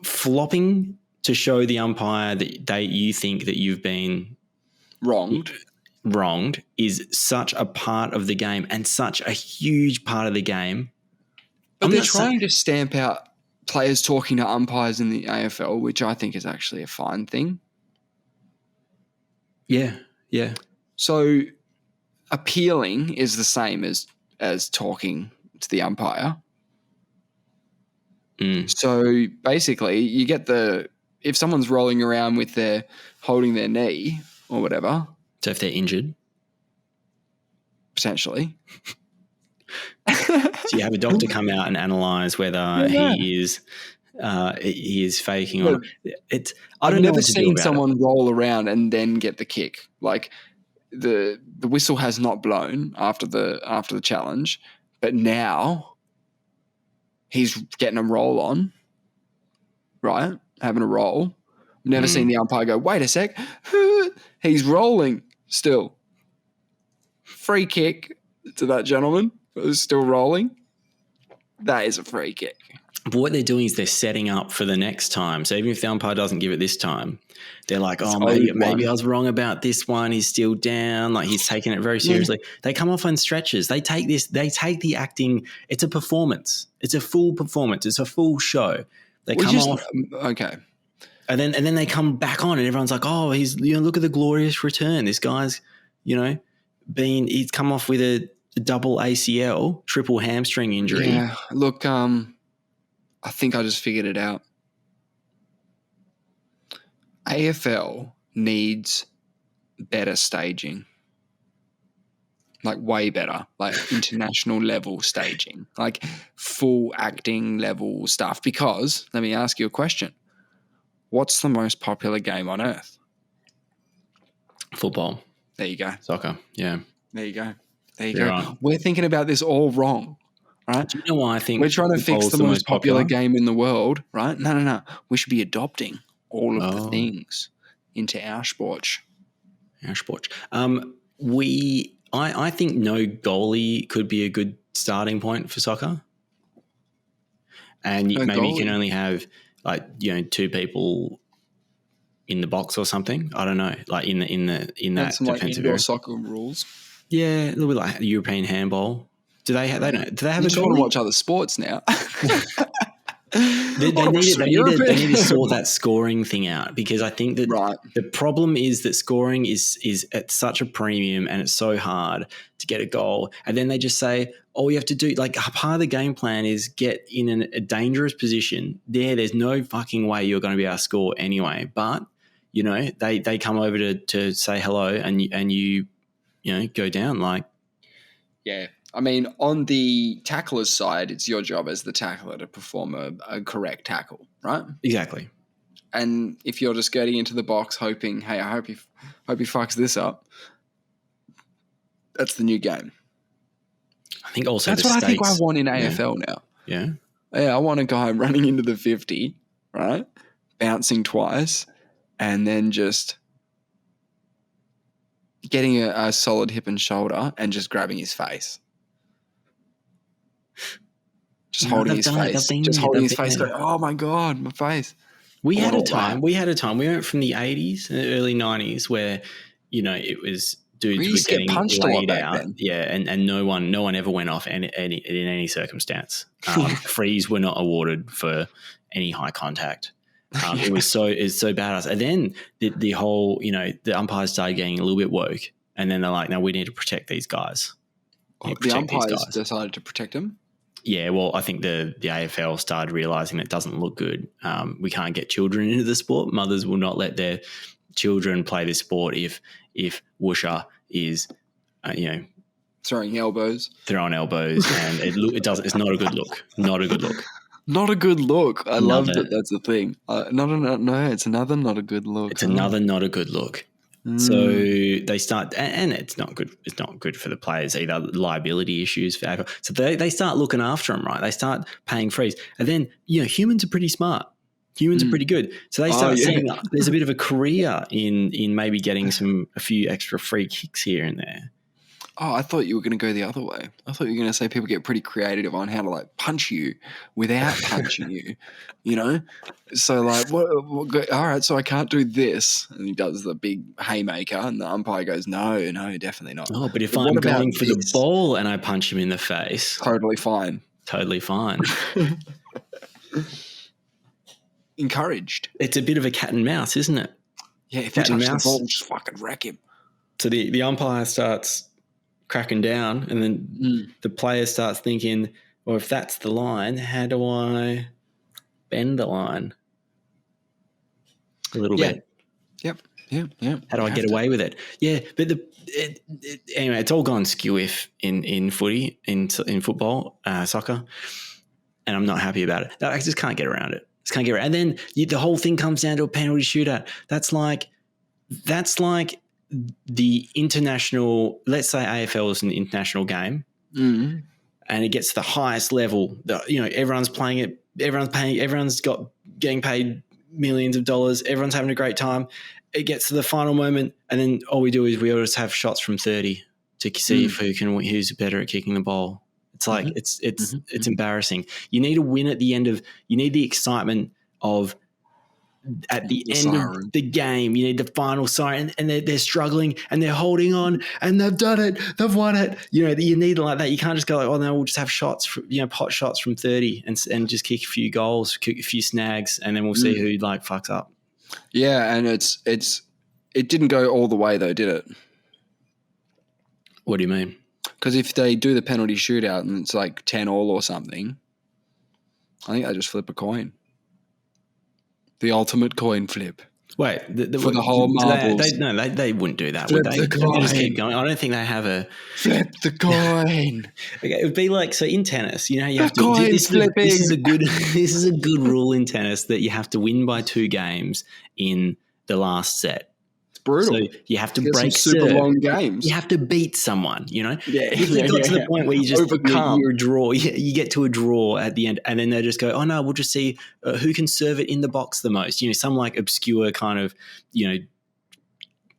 flopping to show the umpire that you think that you've been wronged is such a part of the game and such a huge part of the game. But they're trying to stamp out players talking to umpires in the AFL, which I think is actually a fine thing. Yeah. So appealing is the same as talking to the umpire. So basically you get if someone's rolling around with holding their knee or whatever. So if they're injured? Potentially. So you have a doctor come out and analyze whether he is faking or not. I don't know never what to do seen about someone roll around and then get the kick. Like the whistle has not blown after the challenge, but now he's getting a roll on, right? Having a roll. Never seen the umpire go, wait a sec. He's rolling still. Free kick to that gentleman who's still rolling. That is a free kick. But what they're doing is they're setting up for the next time. So even if the umpire doesn't give it this time, they're like, oh, maybe I was wrong about this one. He's still down. Like he's taking it very seriously. Yeah. They come off on stretches. They take the acting. It's a performance. It's a full performance. It's a full show. They come off. Okay. And then they come back on and everyone's like, oh, look at the glorious return. This guy's, he's come off with a double ACL, triple hamstring injury. Yeah. Look, I think I just figured it out. AFL needs better staging. Like way better, like international level staging, like full acting level stuff. Because let me ask you a question. What's the most popular game on earth? Football. There you go. Soccer. Yeah. There you go. Right. We're thinking about this all wrong. Right? Do you know why I think we're trying to fix the most popular game in the world, right? No. We should be adopting all of the things into our sport. Our sport. I think no goalie could be a good starting point for soccer. And maybe you can only have two people in the box or something. I don't know, like in that some defensive indoor soccer rules. Yeah, a little bit like European handball. Do they have? They don't. Do they have? You just want to watch other sports now. They need to sort that scoring thing out, because I think that the problem is that scoring is at such a premium and it's so hard to get a goal. And then they just say, all you have to do, like part of the game plan is get in a dangerous position. There's no fucking way you're going to be able to score anyway. But, they come over to say hello and you go down like. Yeah. I mean, on the tackler's side, it's your job as the tackler to perform a correct tackle, right? Exactly. And if you're just getting into the box hoping, hey, I hope he fucks this up, that's the new game. I think also that's what I think I want in AFL now. Yeah. Yeah, I want a guy running into the 50, right? Bouncing twice, and then just getting a solid hip and shoulder and just grabbing his face. Just holding his face. Just holding his face going, oh my God, my face. We had a time. We went from the 80s and the early 90s where, it was dudes were getting punched laid out. Then. Yeah, and no one ever went off in any circumstance. Frees were not awarded for any high contact. It's so badass. And then the whole, the umpires started getting a little bit woke, and then they're like, no, we need to protect these guys. The umpires decided to protect them? Yeah, well, I think the AFL started realising it doesn't look good. We can't get children into the sport. Mothers will not let their children play this sport if Woosha is, throwing elbows, and it's not a good look. Not a good look. Not a good look. I love that. That's the thing. No, it's another not a good look. It's another not a good look. So they start, and it's not good. It's not good for the players either. Liability issues for AFL. So they start looking after them, right? They start paying frees, and then humans are pretty smart. Humans are pretty good. So they start seeing there's a bit of a career in maybe getting a few extra free kicks here and there. Oh, I thought you were going to go the other way. I thought you were going to say people get pretty creative on how to punch you without punching you, So what, all right, so I can't do this. And he does the big haymaker and the umpire goes, no, definitely not. Oh, but if I'm going for the ball and I punch him in the face. Totally fine. Encouraged. It's a bit of a cat and mouse, isn't it? Yeah, if you touch the ball, just fucking wreck him. So the umpire starts cracking down, and then the player starts thinking, well, if that's the line, how do I bend the line a little bit? Yep. Yeah. How do I get away with it? Yeah, but anyway, it's all gone skew if in footy, in football, soccer, and I'm not happy about it. I just can't get around it. And then the whole thing comes down to a penalty shootout. That's like the international. Let's say AFL is an international game, and it gets to the highest level. Everyone's playing it. Everyone's getting paid millions of dollars. Everyone's having a great time. It gets to the final moment, and then all we do is we all just have shots from 30 to see who's better at kicking the ball. It's like it's embarrassing. You need to win at the end of. You need the excitement of at the end siren. of the game. You need the final siren, and they're struggling and they're holding on and they've done it. They've won it. You need it like that. You can't just go like, oh no, we'll just have shots, pot shots from 30 and just kick a few goals, kick a few snags, and then we'll see who fucks up. Yeah, and it didn't go all the way though, did it? What do you mean? Because if they do the penalty shootout and it's like 10-10 or something, I think they just flip a coin. The ultimate coin flip. Wait, for the whole marbles. They wouldn't do that, flip would they? The coin. They just keep going. I don't think they have a flip the coin. Okay, it would be like, so in tennis, you have to. Coin this is a good. This is a good rule in tennis that you have to win by 2 games in the last set. Brutal. So you have to break super long games. You have to beat someone, Yeah. If you got to the point where you just you're a draw, you get to a draw at the end, and then they just go, oh no, we'll just see who can serve it in the box the most. Some like obscure kind of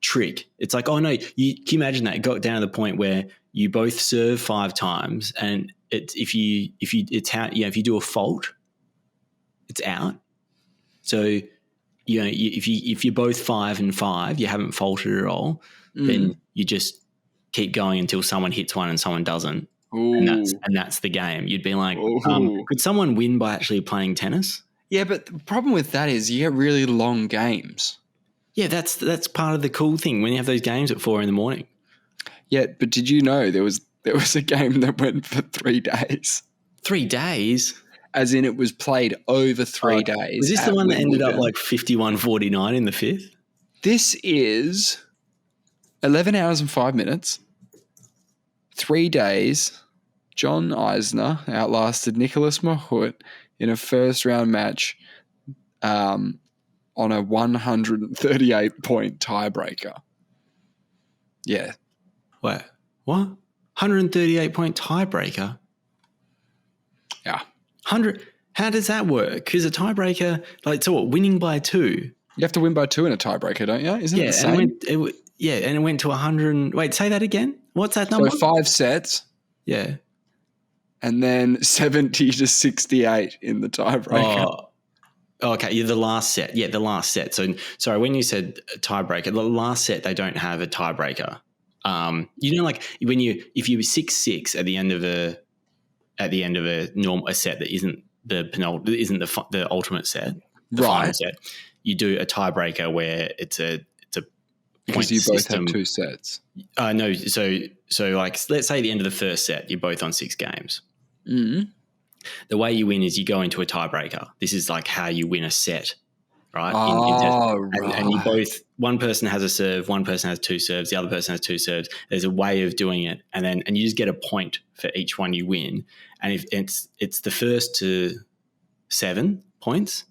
trick. It's like, oh no, can you imagine that? It got down to the point where you both serve 5 times, and if you do a fault, it's out. So. If you're both 5 and 5, you haven't faulted at all, then you just keep going until someone hits one and someone doesn't, and that's the game. You'd be like, could someone win by actually playing tennis? Yeah, but the problem with that is you get really long games. Yeah, that's part of the cool thing when you have those games at 4 a.m. Yeah, but did you know there was a game that went for 3 days? 3 days? As in, it was played over 3 days. Was this the one that ended up like 51-49 in the 5th? This is 11 hours and 5 minutes, 3 days. John Eisner outlasted Nicholas Mahut in a first-round match on a 138-point tiebreaker. Yeah. Wait, what? 138-point tiebreaker? Yeah. 100. How does that work? Because a tiebreaker, winning by 2. You have to win by 2 in a tiebreaker, don't you? Isn't it the same? And it went to 100. Wait, say that again. What's that number? So 5 sets. Yeah. And then 70-68 in the tiebreaker. Oh, okay. Yeah, the last set. Yeah, the last set. So, sorry, when you said tiebreaker, the last set, they don't have a tiebreaker. Like if you were 6-6 at the end of a set that isn't the ultimate set, the final set, you do a tiebreaker where it's a because you both have 2 sets. No, so like let's say the end of the first set, you're both on 6 games. Mm. The way you win is you go into a tiebreaker. This is like how you win a set, right? Right. And you both, one person has a serve, one person has 2 serves, the other person has 2 serves. There's a way of doing it, and you just get a point for each one you win. And if it's the first to 7 points,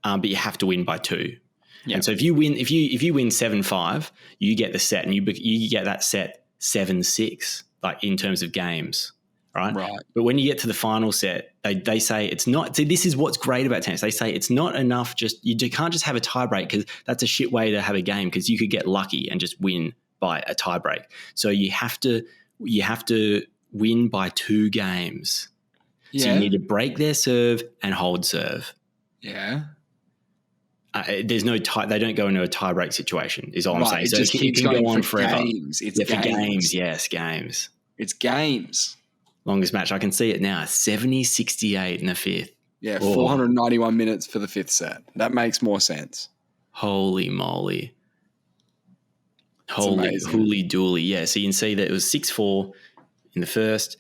but you have to win by 2. Yeah. And so if you win 7-5, you get the set, and you get that set 7-6, like in terms of games. Right. But when you get to the final set, they say it's not. See, this is what's great about tennis. They say it's not enough. You can't just have a tiebreak, because that's a shit way to have a game, because you could get lucky and just win by a tiebreak. So you have to win by 2 games. Yeah. So you need to break their serve and hold serve. Yeah. There's no they don't go into a tiebreak situation. Is all I'm saying. So it can go on forever. Games. It's games. For games. Yes, games. It's games. Longest match. I can see it now. 70-68 in the 5th. Yeah, 491 minutes for the 5th set. That makes more sense. Holy moly. Holy dooly. Yeah, so you can see that it was 6-4 in the first,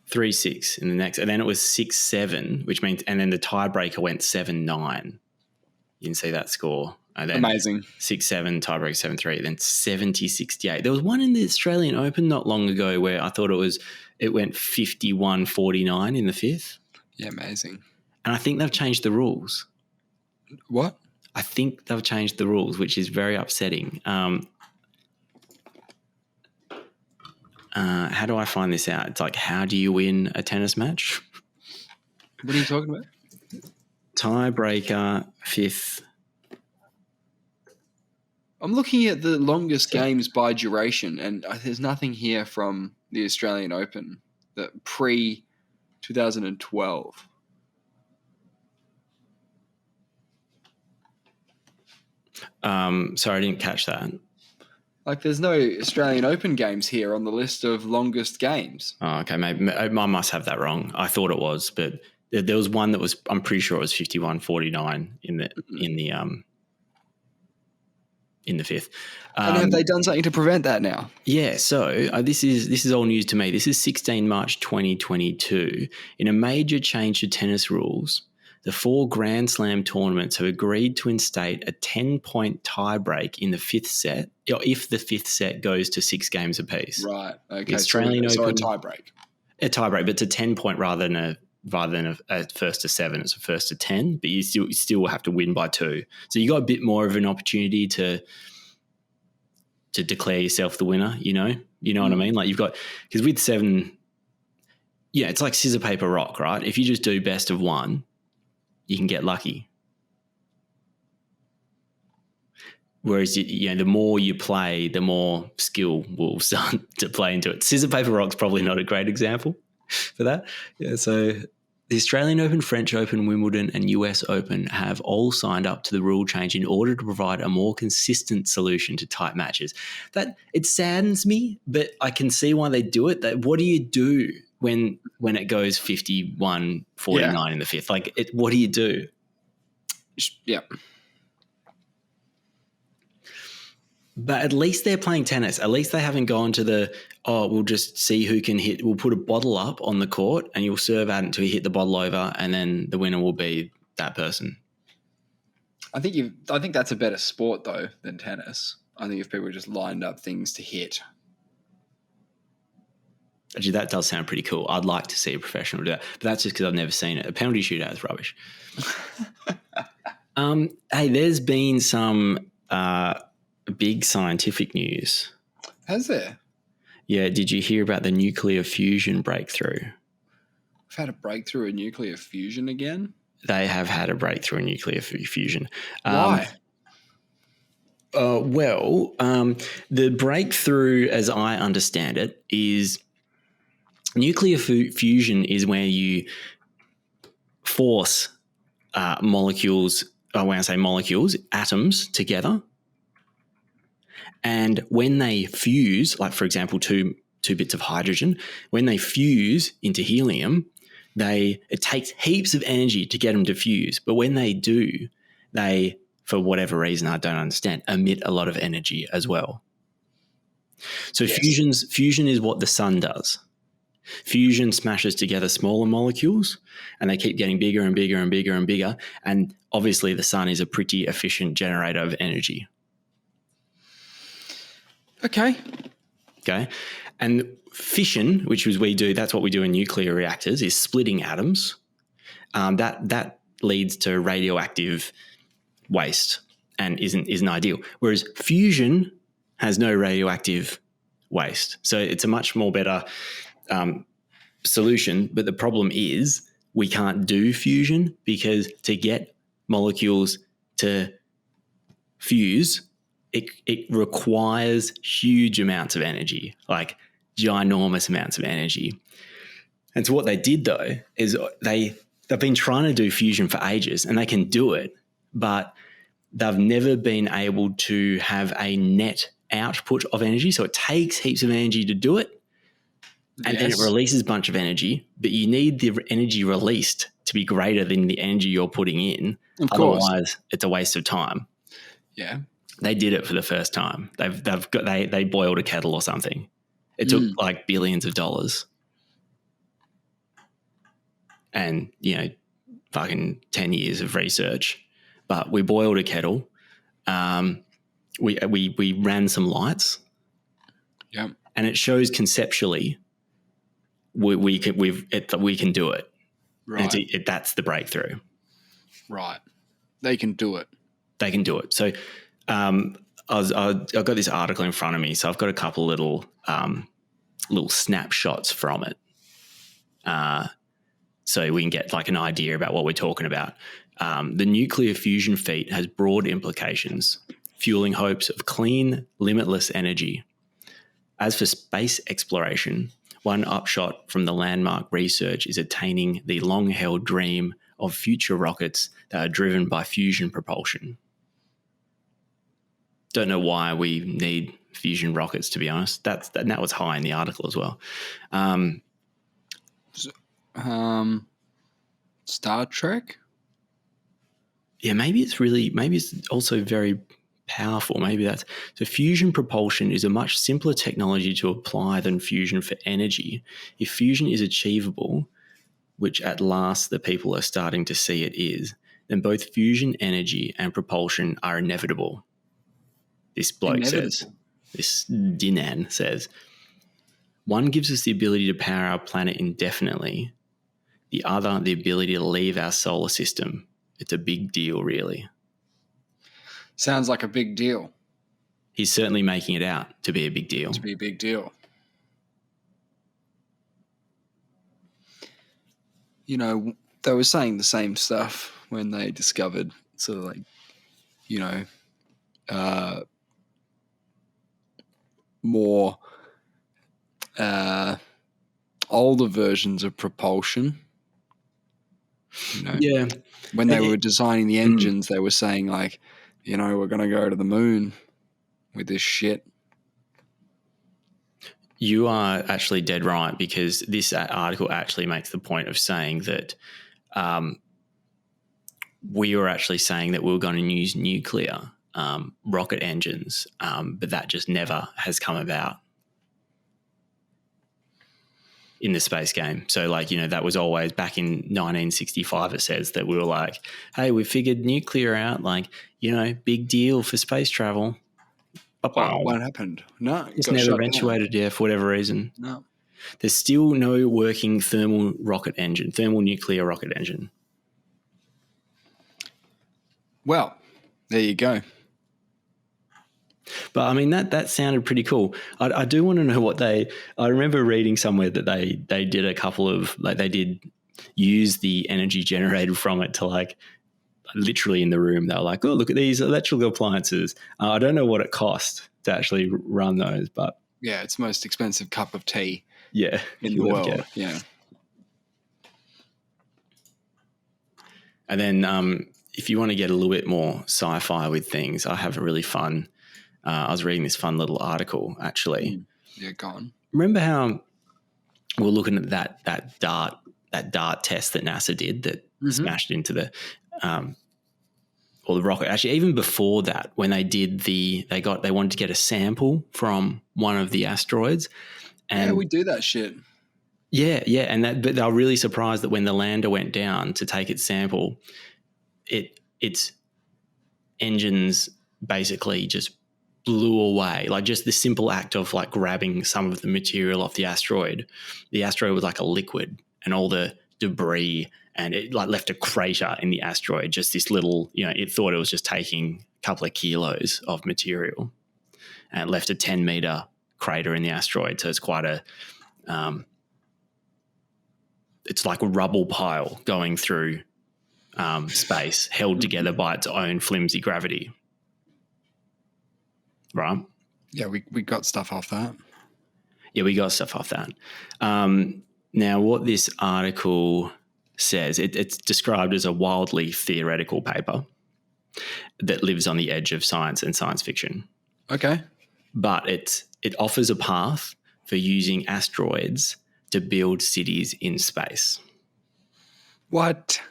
3-6 in the next, and then it was 6-7, which means, and then the tiebreaker went 7-9. You can see that score. And then Amazing. 6-7, tiebreak 7-3, then 70-68. There was one in the Australian Open not long ago where I thought it went 51-49 in the fifth. Yeah, amazing. And I think they've changed the rules. What? I think they've changed the rules, which is very upsetting. How do I find this out? It's like, how do you win a tennis match? What are you talking about? Tiebreaker, fifth. I'm looking at the longest games by duration, and there's nothing here from the Australian Open, the pre-2012. Sorry, I didn't catch that. Like, there's no Australian Open games here on the list of longest games. Oh, okay. Maybe I must have that wrong. I thought it was, but there was one that was, I'm pretty sure it was 51-49 in the fifth. And have they done something to prevent that now? Yeah, so this is all news to me. This is 16 March 2022. In a major change to tennis rules, the 4 Grand Slam tournaments have agreed to instate a 10-point tiebreak in the fifth set, if the fifth set goes to 6 games apiece. Right. Okay. The Australian Open, so a tiebreak. A tiebreak, but it's a 10-point rather than a first to 7. It's a first to 10, but you still have to win by 2. So you got a bit more of an opportunity to declare yourself the winner. You know what I mean? Like you've got, because with 7, yeah, it's like scissor paper rock, right? If you just do best of 1, you can get lucky. Whereas the more you play, the more skill will start to play into it. Scissor paper rock's probably not a great example for that. Yeah, so the Australian Open, French Open, Wimbledon and US Open have all signed up to the rule change in order to provide a more consistent solution to tight matches. That it saddens me, but I can see why they do it. That what do you do when it goes 51-49 in the fifth? Like, what do you do? Yeah. But at least they're playing tennis. At least they haven't gone to we'll just see who can hit. We'll put a bottle up on the court and you'll serve out until you hit the bottle over, and then the winner will be that person. I think that's a better sport though than tennis. I think if people just lined up things to hit. Actually, that does sound pretty cool. I'd like to see a professional do that, but that's just because I've never seen it. A penalty shootout is rubbish. Hey, there's been some big scientific news. Has there? Yeah, did you hear about the nuclear fusion breakthrough? We've had a breakthrough in nuclear fusion again? They have had a breakthrough in nuclear fusion. Why? The breakthrough, as I understand it, is nuclear fusion is where you force molecules, when I say molecules, atoms together. And when they fuse, like for example, two bits of hydrogen, when they fuse into helium, it takes heaps of energy to get them to fuse. But when they do, they, for whatever reason I don't understand, emit a lot of energy as well. So yes. Fusion is what the sun does. Fusion smashes together smaller molecules and they keep getting bigger and bigger and bigger and bigger. And obviously the sun is a pretty efficient generator of energy. Okay. And fission, which is that's what we do in nuclear reactors, is splitting atoms. That leads to radioactive waste and isn't ideal. Whereas fusion has no radioactive waste. So it's a much more better solution. But the problem is we can't do fusion because to get molecules to fuse, it requires huge amounts of energy, like ginormous amounts of energy. And so what they did though is they've been trying to do fusion for ages and they can do it, but they've never been able to have a net output of energy. So it takes heaps of energy to do it and then it releases a bunch of energy, but you need the energy released to be greater than the energy you're putting in. Of course. Otherwise it's a waste of time. Yeah. They did it for the first time. They boiled a kettle or something. It took like billions of dollars. And, fucking 10 years of research. But we boiled a kettle We ran some lights. Yeah. And it shows conceptually we can do it. Right. And that's the breakthrough. Right. They can do it. They can do it. So I've got this article in front of me. So I've got a couple little snapshots from it. So we can get like an idea about what we're talking about. The nuclear fusion feat has broad implications, fueling hopes of clean, limitless energy. As for space exploration, one upshot from the landmark research is attaining the long-held dream of future rockets that are driven by fusion propulsion. Don't know why we need fusion rockets, to be honest. That was high in the article as well. Star Trek? Yeah, maybe it's also very powerful. Maybe that's so. Fusion propulsion is a much simpler technology to apply than fusion for energy. If fusion is achievable, which at last the people are starting to see it is, then both fusion energy and propulsion are inevitable. This bloke says, this Dinan says, one gives us the ability to power our planet indefinitely. The other, the ability to leave our solar system. It's a big deal, really. Sounds like a big deal. He's certainly making it out to be a big deal. To be a big deal. You know, they were saying the same stuff when they discovered sort of like, you know, more older versions of propulsion. You know, yeah. When they were designing the engines, they were saying like, you know, we're going to go to the moon with this shit. You are actually dead right, because this article actually makes the point of saying that we were actually saying that we were going to use nuclear rocket engines, but that just never has come about in the space game. So like, you know, that was always back in 1965, it says that we were like, hey, we figured nuclear out, like, you know, big deal for space travel. But what happened? No. It's never eventuated, for whatever reason. No. There's still no working thermal nuclear rocket engine. Well, there you go. But I mean, that sounded pretty cool. I do want to know I remember reading somewhere that they did a couple of, like, they did use the energy generated from it to, like, literally in the room, they were like, oh, look at these electrical appliances. I don't know what it cost to actually run those, but yeah, it's the most expensive cup of tea in the world. Yeah. And then if you want to get a little bit more sci-fi with things, I have a really fun, I was reading this fun little article actually. Yeah, go on. Remember how we were looking at that dart test that NASA did that smashed into the or the rocket? Actually, even before that, when they did they wanted to get a sample from one of the asteroids. And we do that shit. Yeah, but they were really surprised that when the lander went down to take its sample, its engines basically just blew away. Like, just the simple act of like grabbing some of the material off the asteroid was like a liquid, and all the debris, and it like left a crater in the asteroid. Just this little, you know, it thought it was just taking a couple of kilos of material, and it left a 10-meter crater in the asteroid. So it's quite a it's like a rubble pile going through space, held together by its own flimsy gravity. Right? Yeah, we got stuff off that. Yeah, we got stuff off that. Now, what this article says, it's described as a wildly theoretical paper that lives on the edge of science and science fiction. Okay. But it offers a path for using asteroids to build cities in space. What?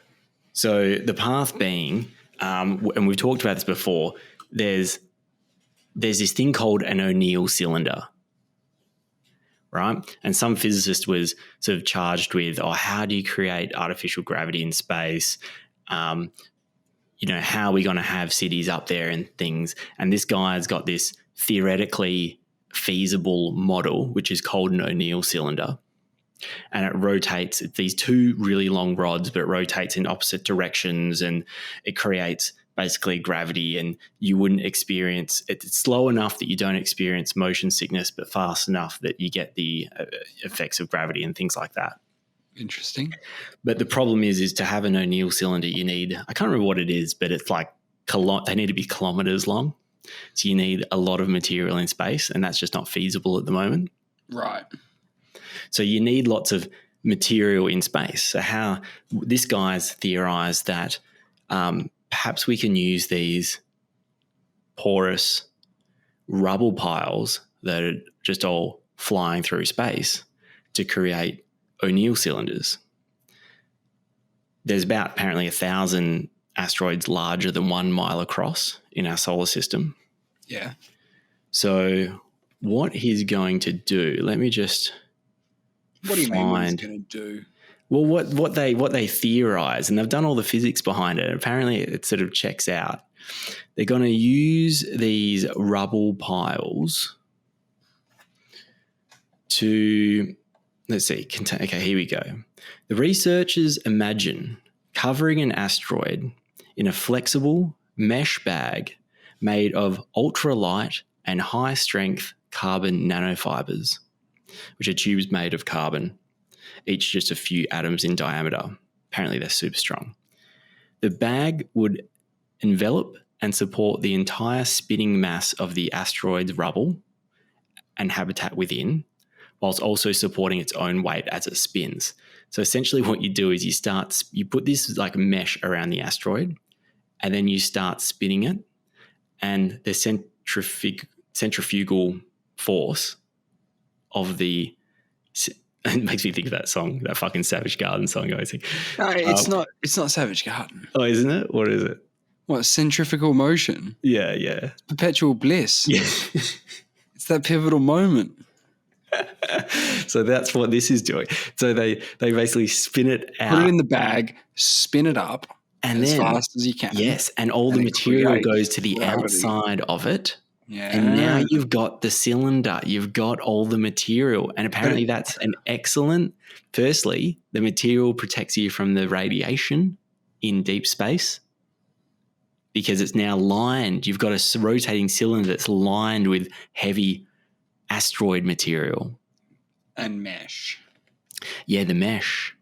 So the path being, and we've talked about this before, there's this thing called an O'Neill cylinder, right? And some physicist was sort of charged with, how do you create artificial gravity in space? how are we going to have cities up there and things? And this guy's got this theoretically feasible model, which is called an O'Neill cylinder. And it rotates. It's these two really long rods, but it rotates in opposite directions, and it creates basically gravity, and you wouldn't experience it. It's slow enough that you don't experience motion sickness, but fast enough that you get the effects of gravity and things like that. Interesting. But the problem is to have an O'Neill cylinder, you need, I can't remember what it is, but it's like they need to be kilometers long. So you need a lot of material in space, and that's just not feasible at the moment. Right. So you need lots of material in space. So how this guy's theorized that perhaps we can use these porous rubble piles that are just all flying through space to create O'Neill cylinders. There's about apparently 1,000 asteroids larger than 1 mile across in our solar system. Yeah. So what he's going to do, let me just What do you mean what he's going to do? Well, what they theorize, and they've done all the physics behind it. Apparently, it sort of checks out. They're going to use these rubble piles to, let's see. Okay, here we go. The researchers imagine covering an asteroid in a flexible mesh bag made of ultralight and high-strength carbon nanofibers, which are tubes made of carbon, each just a few atoms in diameter. Apparently, they're super strong. The bag would envelop and support the entire spinning mass of the asteroid's rubble and habitat within, whilst also supporting its own weight as it spins. So essentially what you do is you put this like mesh around the asteroid, and then you start spinning it, and the centrifugal force of the it makes me think of that song, that fucking Savage Garden song I always think. No, it's not. It's not Savage Garden. Oh, isn't it? What is it? What, centrifugal motion? Yeah, yeah. Perpetual bliss. Yeah. It's that pivotal moment. So that's what this is doing. So they basically spin it out. Put it in the bag, spin it up and as then, fast as you can. Yes, and all the material goes to the outside of it. Yeah. And now you've got the cylinder, you've got all the material. And apparently that's an excellent, firstly, the material protects you from the radiation in deep space because it's now lined. You've got a rotating cylinder that's lined with heavy asteroid material. And mesh. Yeah, the mesh.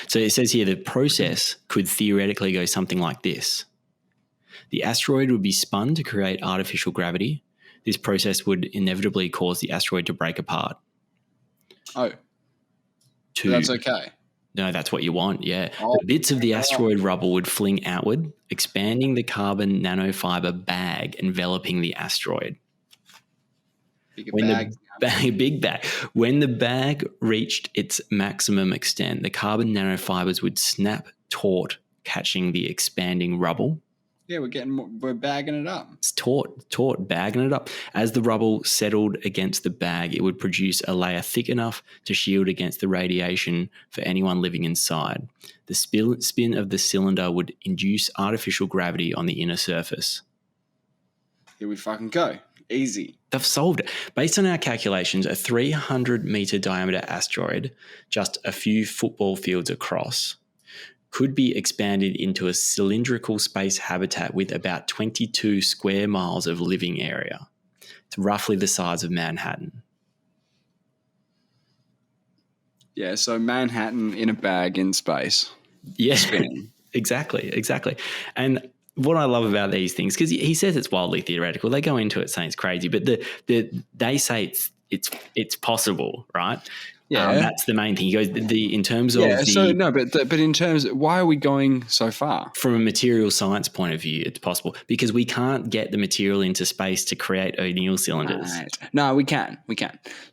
So it says here the process could theoretically go something like this. The asteroid would be spun to create artificial gravity. This process would inevitably cause the asteroid to break apart. Oh. That's okay. No, that's what you want, yeah. Oh, the bits of the asteroid rubble would fling outward, expanding the carbon nanofiber bag enveloping the asteroid. Big bag. When the bag reached its maximum extent, the carbon nanofibers would snap taut, catching the expanding rubble. Yeah, we're bagging it up. It's taut, bagging it up. As the rubble settled against the bag, it would produce a layer thick enough to shield against the radiation for anyone living inside. The spin of the cylinder would induce artificial gravity on the inner surface. Here we fucking go. Easy. They've solved it. Based on our calculations, a 300-meter diameter asteroid, just a few football fields across, could be expanded into a cylindrical space habitat with about 22 square miles of living area. It's roughly the size of Manhattan. Yeah, so Manhattan in a bag in space. Yeah, spinning. Exactly. And what I love about these things, because he says it's wildly theoretical, they go into it saying it's crazy, but they say it's possible, right? Yeah, that's the main thing. He goes in terms of but in terms, why are we going so far? From a material science point of view, it's possible because we can't get the material into space to create O'Neill cylinders. Right. No, we can.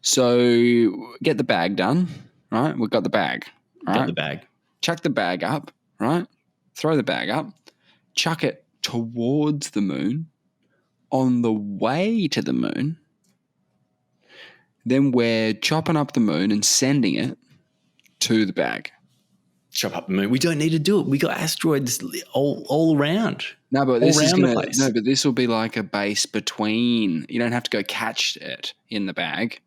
So get the bag done, right? We've got the bag. Right? Got the bag. Chuck the bag up, right? Throw the bag up. Chuck it towards the moon. On the way to the moon, then we're chopping up the moon and sending it to the bag. chop up the moon. We don't need to do it. We got asteroids all around. No, but this is gonna but this will be like a base between. You don't have to go catch it in the bag.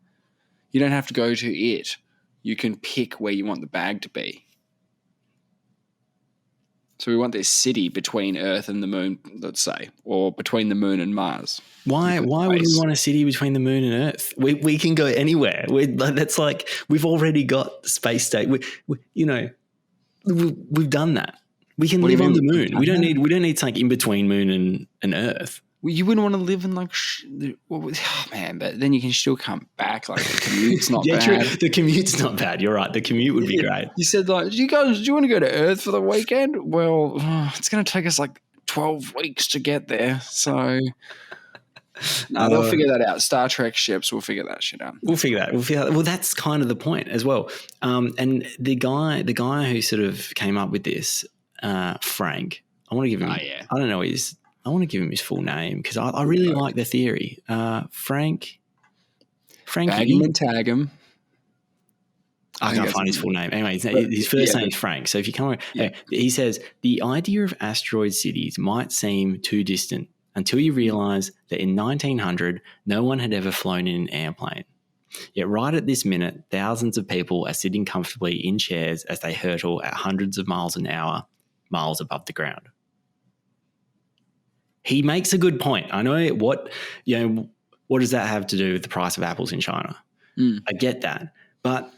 You don't have to go to it. You can pick where you want the bag to be. So we want this city between Earth and the moon, let's say, or between the moon and Mars. Why would we want a city between the moon and Earth? We can go anywhere. That's like we've already got the space state. We've done that. We can live on the moon. We don't need something in between moon and Earth. Well, you wouldn't want to live in man, but then you can still come back. Like the commute's not bad. True. The commute's not bad. You're right. The commute would be great. You said do you want to go to Earth for the weekend? Well, it's going to take us like 12 weeks to get there. So no, they'll figure that out. Star Trek ships will figure that shit out. We'll figure that. Well, that's kind of the point as well. And the guy who sort of came up with this, Frank. I want to give him. I don't know I want to give him his full name because I really like the theory. Frankie. Bag him and tag him. I can't find his full name. Anyway, his first name is Frank. So if you come over, he says, the idea of asteroid cities might seem too distant until you realize that in 1900, no one had ever flown in an airplane. Yet right at this minute, thousands of people are sitting comfortably in chairs as they hurtle at hundreds of miles an hour, miles above the ground. He makes a good point. I know what does that have to do with the price of apples in China? I get that. But,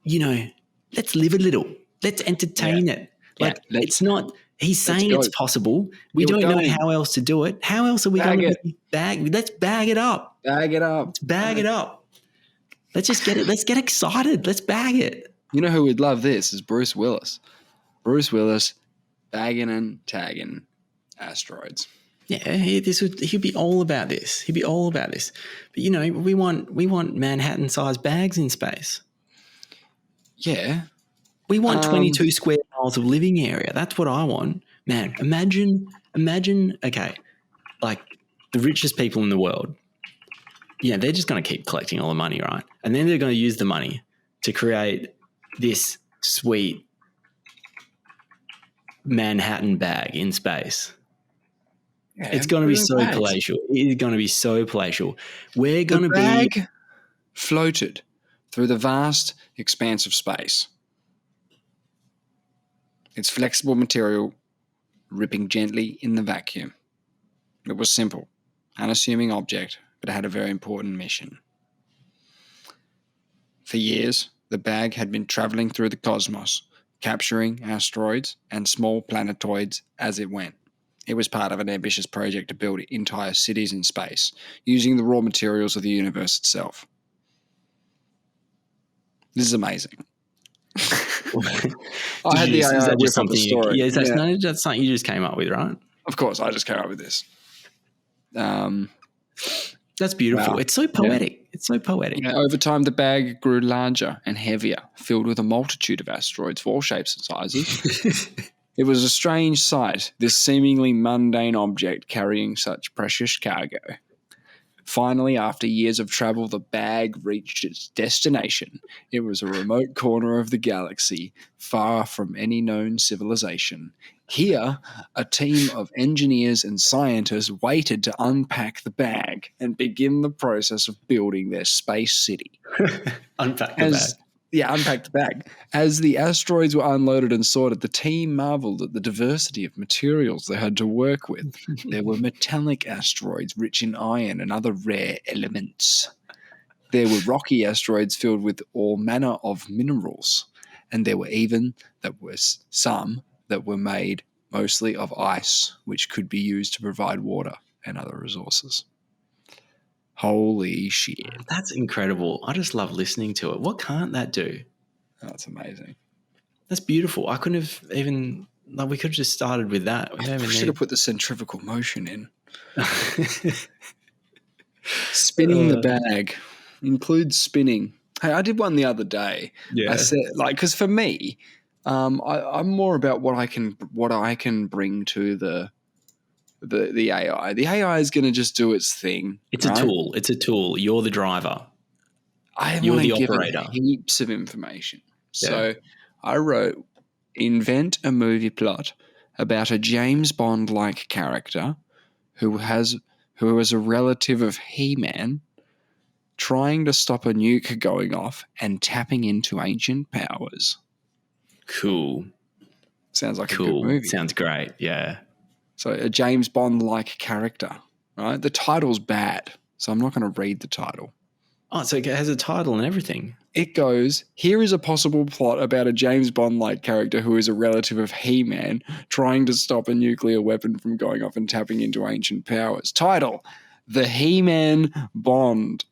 let's live a little. Let's entertain it. It's not – he's saying it's possible. We don't know how else to do it. How else are we going to bag? Let's bag it up. Bag it up. Let's bag it up. Let's just get it. Let's get excited. Let's bag it. You know who would love this is Bruce Willis. Bruce Willis bagging and tagging asteroids. Yeah, he'd be all about this. He'd be all about this. But we want Manhattan-sized bags in space. Yeah, we want 22 square miles of living area. That's what I want, man. Imagine. Okay, like the richest people in the world. Yeah, they're just going to keep collecting all the money, right? And then they're going to use the money to create this sweet Manhattan bag in space. Yeah, it's going to be so palatial. It is going to be so palatial. We're going to be... The bag floated through the vast expanse of space. Its flexible material ripping gently in the vacuum. It was simple, unassuming object, but it had a very important mission. For years, the bag had been traveling through the cosmos, capturing asteroids and small planetoids as it went. It was part of an ambitious project to build entire cities in space, using the raw materials of the universe itself. This is amazing. I had the idea of the story. That's something you just came up with, right? Of course, I just came up with this. That's beautiful. Wow. It's so poetic. Yeah. It's so poetic. Yeah, over time, the bag grew larger and heavier, filled with a multitude of asteroids of all shapes and sizes. It was a strange sight, this seemingly mundane object carrying such precious cargo. Finally, after years of travel, the bag reached its destination. It was a remote corner of the galaxy, far from any known civilization. Here, a team of engineers and scientists waited to unpack the bag and begin the process of building their space city. Unpack the bag. Yeah, unpack the bag. As the asteroids were unloaded and sorted, the team marveled at the diversity of materials they had to work with. There were metallic asteroids rich in iron and other rare elements. There were rocky asteroids filled with all manner of minerals. And there were some that were made mostly of ice, which could be used to provide water and other resources. Holy shit. That's incredible. I just love listening to it. What can't that do? That's amazing. That's beautiful. I couldn't have even, we could have just started with that. We should have put the centrifugal motion in. Spinning the bag. Includes spinning. Hey, I did one the other day. Yeah. I said, because for me, I'm more about what I can bring to the AI. The AI is going to just do its thing. It's right? It's a tool. You're the driver. You're the operator. Heaps of information. Yeah. So I wrote invent a movie plot about a James Bond-like character who is a relative of He-Man trying to stop a nuke going off and tapping into ancient powers. Cool. Sounds like a good movie. Sounds great. Yeah. So a James Bond-like character, right? The title's bad, so I'm not going to read the title. Oh, so it has a title and everything. It goes, here is a possible plot about a James Bond-like character who is a relative of He-Man trying to stop a nuclear weapon from going off and tapping into ancient powers. Title, The He-Man Bond.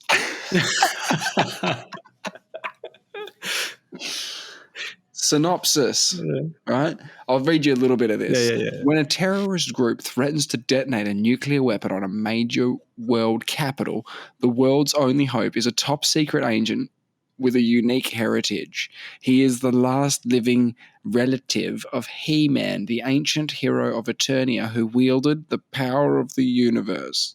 Synopsis, right? I'll read you a little bit of this. Yeah. When a terrorist group threatens to detonate a nuclear weapon on a major world capital, the world's only hope is a top-secret agent with a unique heritage. He is the last living relative of He-Man, the ancient hero of Eternia who wielded the power of the universe.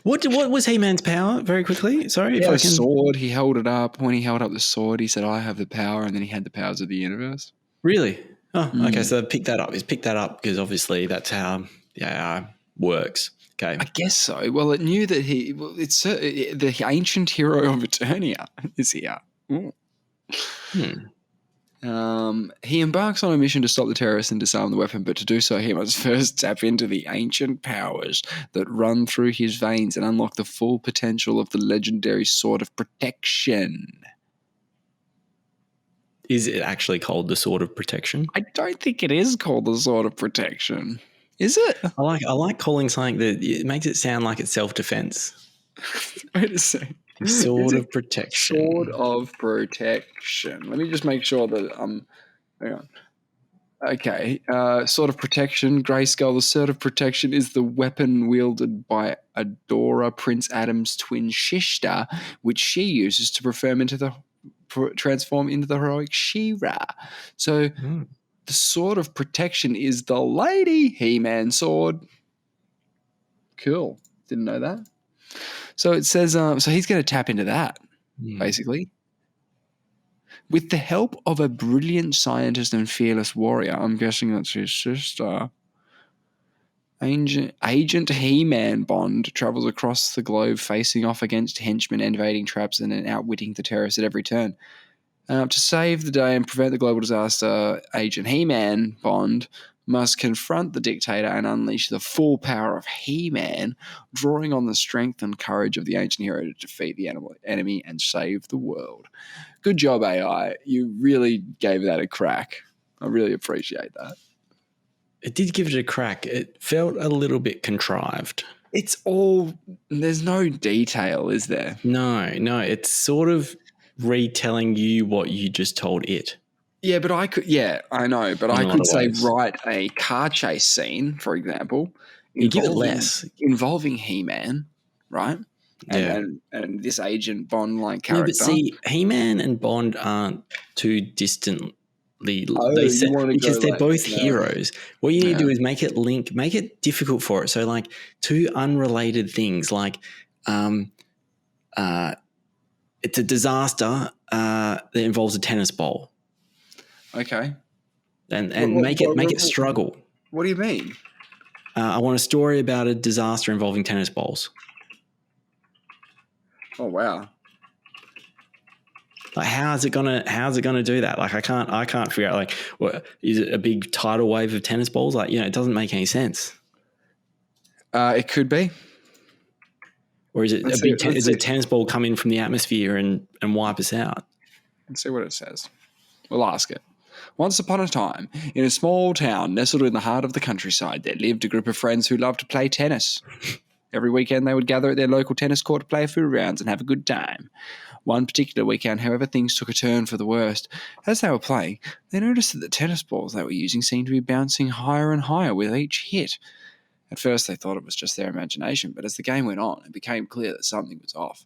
What was He-Man's power? Very quickly, sorry. He had a sword. He held it up. When he held up the sword, he said, "I have the power," and then he had the powers of the universe. Really? Oh, okay. So pick that up. He's picked that up because obviously that's how the AI works. Okay. I guess so. Well, it knew that it's the ancient hero of Eternia is here. He embarks on a mission to stop the terrorists and disarm the weapon, but to do so, he must first tap into the ancient powers that run through his veins and unlock the full potential of the legendary Sword of Protection. Is it actually called the Sword of Protection? I don't think it is called the Sword of Protection. Is it? I like calling something that it makes it sound like it's self-defense. Wait a second. Sword of Protection. Sword of Protection. Let me just make sure that hang on. Okay. Sword of Protection, Grayskull. The Sword of Protection is the weapon wielded by Adora, Prince Adam's twin Shishta, which she uses to transform into the heroic She-Ra. So the Sword of Protection is the Lady He-Man sword. Cool. Didn't know that. So it says, so he's going to tap into that, basically. With the help of a brilliant scientist and fearless warrior, I'm guessing that's his sister, Agent He-Man Bond travels across the globe facing off against henchmen, evading traps, and then outwitting the terrorists at every turn. To save the day and prevent the global disaster, Agent He-Man Bond must confront the dictator and unleash the full power of He-Man, drawing on the strength and courage of the ancient hero to defeat the enemy and save the world. Good job, AI. You really gave that a crack. I really appreciate that. It did give it a crack. It felt a little bit contrived. There's no detail, is there? No. It's sort of retelling you what you just told it. Yeah, but I could say write a car chase scene, for example. You give it less. Involving He-Man, right? And this Agent Bond-like character. Yeah, but see, He-Man and Bond aren't too distantly because they're both heroes. What you need to do is make it difficult for it. So like two unrelated things, like it's a disaster that involves a tennis ball. Okay. And make it struggle. What do you mean? I want a story about a disaster involving tennis balls. Oh wow. Like how's it gonna do that? Like I can't figure out, like, what is it, a big tidal wave of tennis balls? Like, it doesn't make any sense. It could be. Or is it is a tennis ball come in from the atmosphere and wipe us out? Let's see what it says. We'll ask it. Once upon a time, in a small town nestled in the heart of the countryside, there lived a group of friends who loved to play tennis. Every weekend, they would gather at their local tennis court to play a few rounds and have a good time. One particular weekend, however, things took a turn for the worst. As they were playing, they noticed that the tennis balls they were using seemed to be bouncing higher and higher with each hit. At first, they thought it was just their imagination, but as the game went on, it became clear that something was off.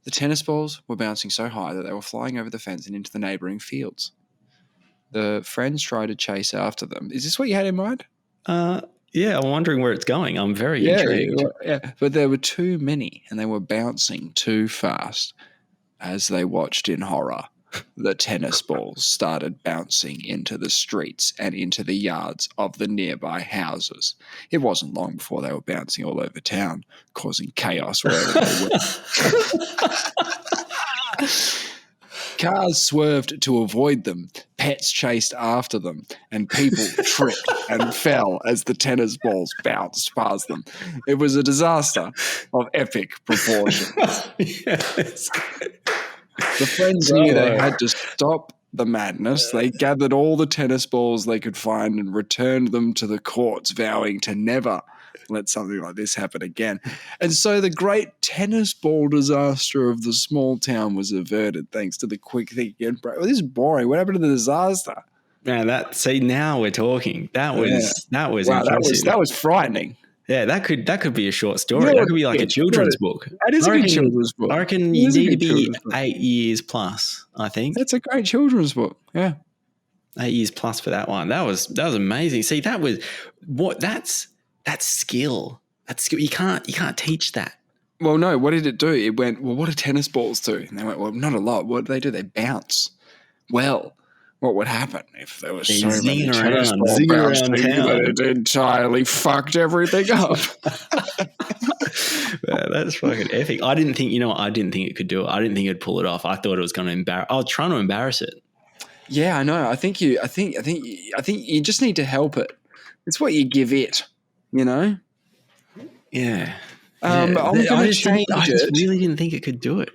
The tennis balls were bouncing so high that they were flying over the fence and into the neighbouring fields. The friends tried to chase after them. Is this what you had in mind? Yeah, I'm wondering where it's going. I'm very intrigued. Yeah, but there were too many, and they were bouncing too fast as they watched in horror. the tennis balls started bouncing into the streets and into the yards of the nearby houses. It wasn't long before they were bouncing all over town, causing chaos wherever they went. Cars swerved to avoid them, pets chased after them, and people tripped and fell as the tennis balls bounced past them. It was a disaster of epic proportions. Yes. The friends knew they had to stop the madness. They gathered all the tennis balls they could find and returned them to the courts, vowing to never let something like this happen again. And so the great tennis ball disaster of the small town was averted thanks to the quick thinking. Well, this is boring. What happened to the disaster? Yeah, now we're talking. That was impressive. That was frightening. Yeah, that could be a short story. That could be like a children's book. That is a good children's book. I reckon you need to be 8 years plus, I think. That's a great children's book. Yeah. 8 years plus for that one. That was amazing. See, that's skill. That's skill. You can't teach that. Well, no, what did it do? It went, well, what do tennis balls do? And they went, well, not a lot. What do? They bounce. Well, what would happen if there was so many tennis balls bouncing that it entirely fucked everything up? That's fucking epic. I didn't think it could do it. I didn't think it'd pull it off. I thought it was going to embarrass. I was trying to embarrass it. Yeah, I know. I think you just need to help it. It's what you give it, you know? Yeah. I'm going to change it. I just really didn't think it could do it.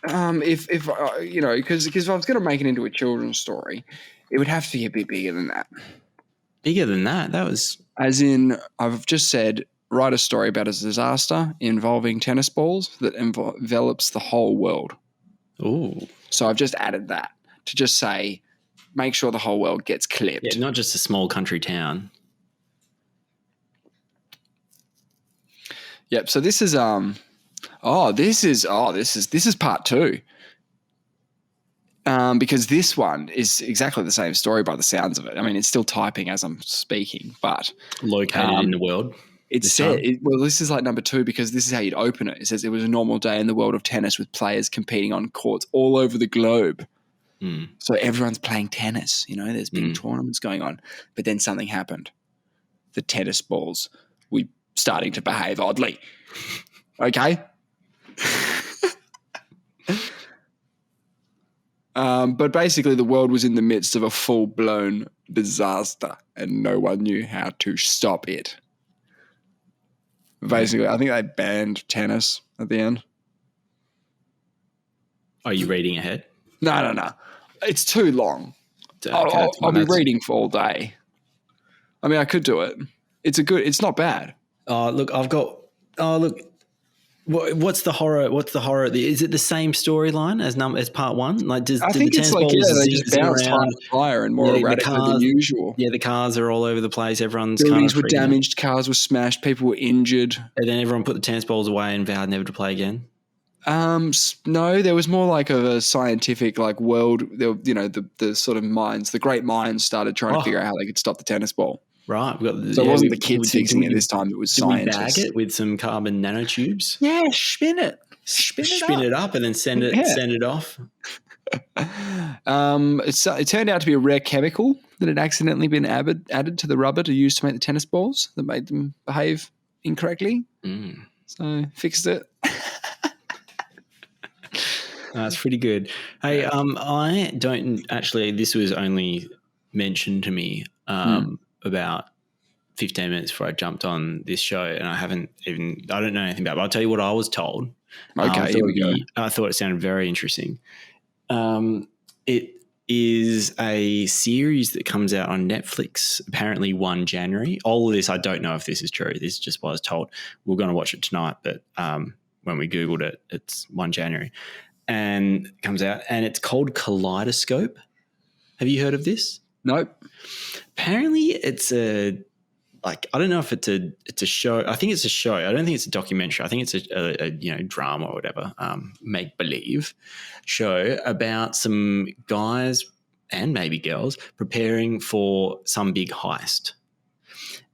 If because if I was going to make it into a children's story, it would have to be a bit bigger than that. Bigger than that? That was... As in, I've just said, write a story about a disaster involving tennis balls that envelops the whole world. Ooh. So I've just added that to just say, make sure the whole world gets clipped. Yeah, not just a small country town. Yep. So this is this is part 2. Because this one is exactly the same story by the sounds of it. I mean, it's still typing as I'm speaking, but located in the world. This is like number 2 because this is how you'd open it. It says it was a normal day in the world of tennis with players competing on courts all over the globe. Mm. So everyone's playing tennis. You know, there's big tournaments going on. But then something happened. The tennis balls were starting to behave oddly. Okay? But basically the world was in the midst of a full-blown disaster and no one knew how to stop it. Basically, I think they banned tennis at the end. Are you reading ahead? No. It's too long. I'll be reading for all day. I mean, I could do it. It's not bad. What's the horror? Is it the same storyline as part 1? Like, I think it's like, they just bounce higher and more erratically than usual. Yeah, the cars are all over the place. Everyone's buildings were damaged, cars were smashed, people were injured. And then everyone put the tennis balls away and vowed never to play again. No, there was more like a scientific world. The sort of minds, the great minds, started trying to figure out how they could stop the tennis ball. Right. So it wasn't the kids fixing it this time. It was scientists. Did we bag it with some carbon nanotubes? Yeah, spin it. Spin it up and then send it off. It turned out to be a rare chemical that had accidentally been added to the rubber to use to make the tennis balls that made them behave incorrectly. So fixed it. That's pretty good. Hey, I don't actually. This was only mentioned to me about 15 minutes before I jumped on this show, and I don't know anything about it, but I'll tell you what I was told. Okay, here we go. I thought it sounded very interesting. It is a series that comes out on Netflix, apparently 1 January. All of this, I don't know if this is true. This is just what I was told. We're going to watch it tonight, but when we Googled it, it's 1 January. And it comes out, and it's called Kaleidoscope. Have you heard of this? Nope. Apparently, it's I don't know if it's a show. I think it's a show. I don't think it's a documentary. I think it's a drama or whatever, make believe show about some guys and maybe girls preparing for some big heist.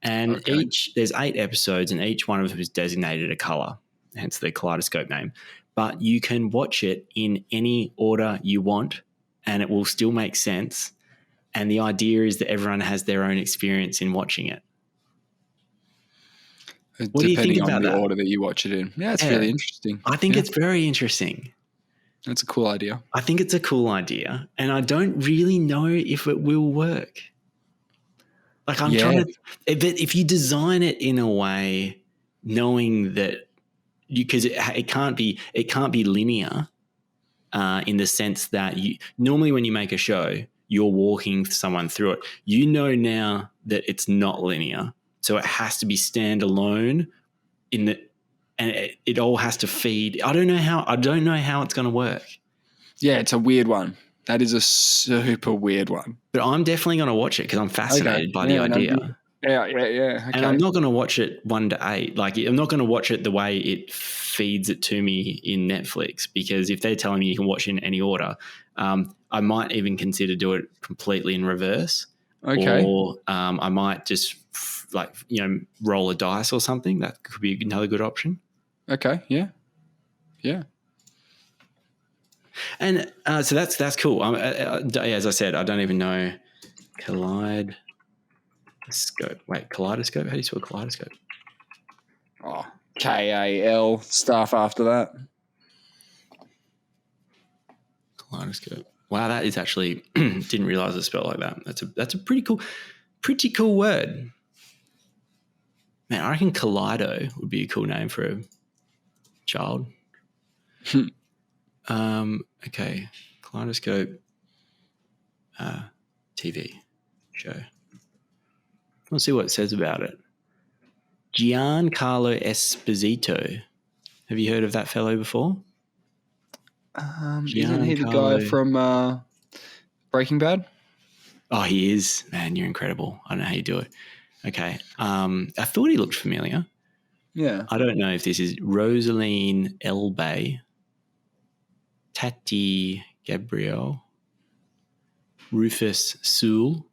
And there's 8 episodes, and each one of them is designated a color, hence the Kaleidoscope name. but you can watch it in any order you want and it will still make sense. And the idea is that everyone has their own experience in watching it. What do you think about Depending on the that? order that you watch it in. Yeah, it's really interesting. I think it's very interesting. That's a cool idea. I think it's a cool idea, and I don't really know if it will work. Like I'm trying to, if you design it in a way, knowing that because it can't be linear, in the sense that you normally when you make a show, you're walking someone through it. You know now that it's not linear, so it has to be standalone. And it all has to feed. I don't know how it's going to work. Yeah, it's a weird one. That is a super weird one. But I'm definitely going to watch it because I'm fascinated by the idea. Yeah. Okay. And I'm not going to watch it 1 to 8. Like I'm not going to watch it the way it feeds it to me in Netflix, because if they're telling me you can watch it in any order, I might even consider do it completely in reverse. Okay. Or I might just roll a dice or something. That could be another good option. Okay. Yeah. And so that's cool. As I said, I don't even know kaleidoscope. Wait, kaleidoscope? How do you spell kaleidoscope? Oh, KAL stuff after that. Kaleidoscope. Wow, that is actually didn't realize it's spelled like that. That's a pretty cool word. Man, I reckon Kaleido would be a cool name for a child. Okay, Kaleidoscope TV show. Let's see what it says about it. Giancarlo Esposito. Have you heard of that fellow before? Isn't he the guy from Breaking Bad? Oh, he is. Man, you're incredible. I don't know how you do it. Okay. I thought he looked familiar. Yeah. I don't know if this is Rosaline Elbay, Tati Gabriel, Rufus Sewell.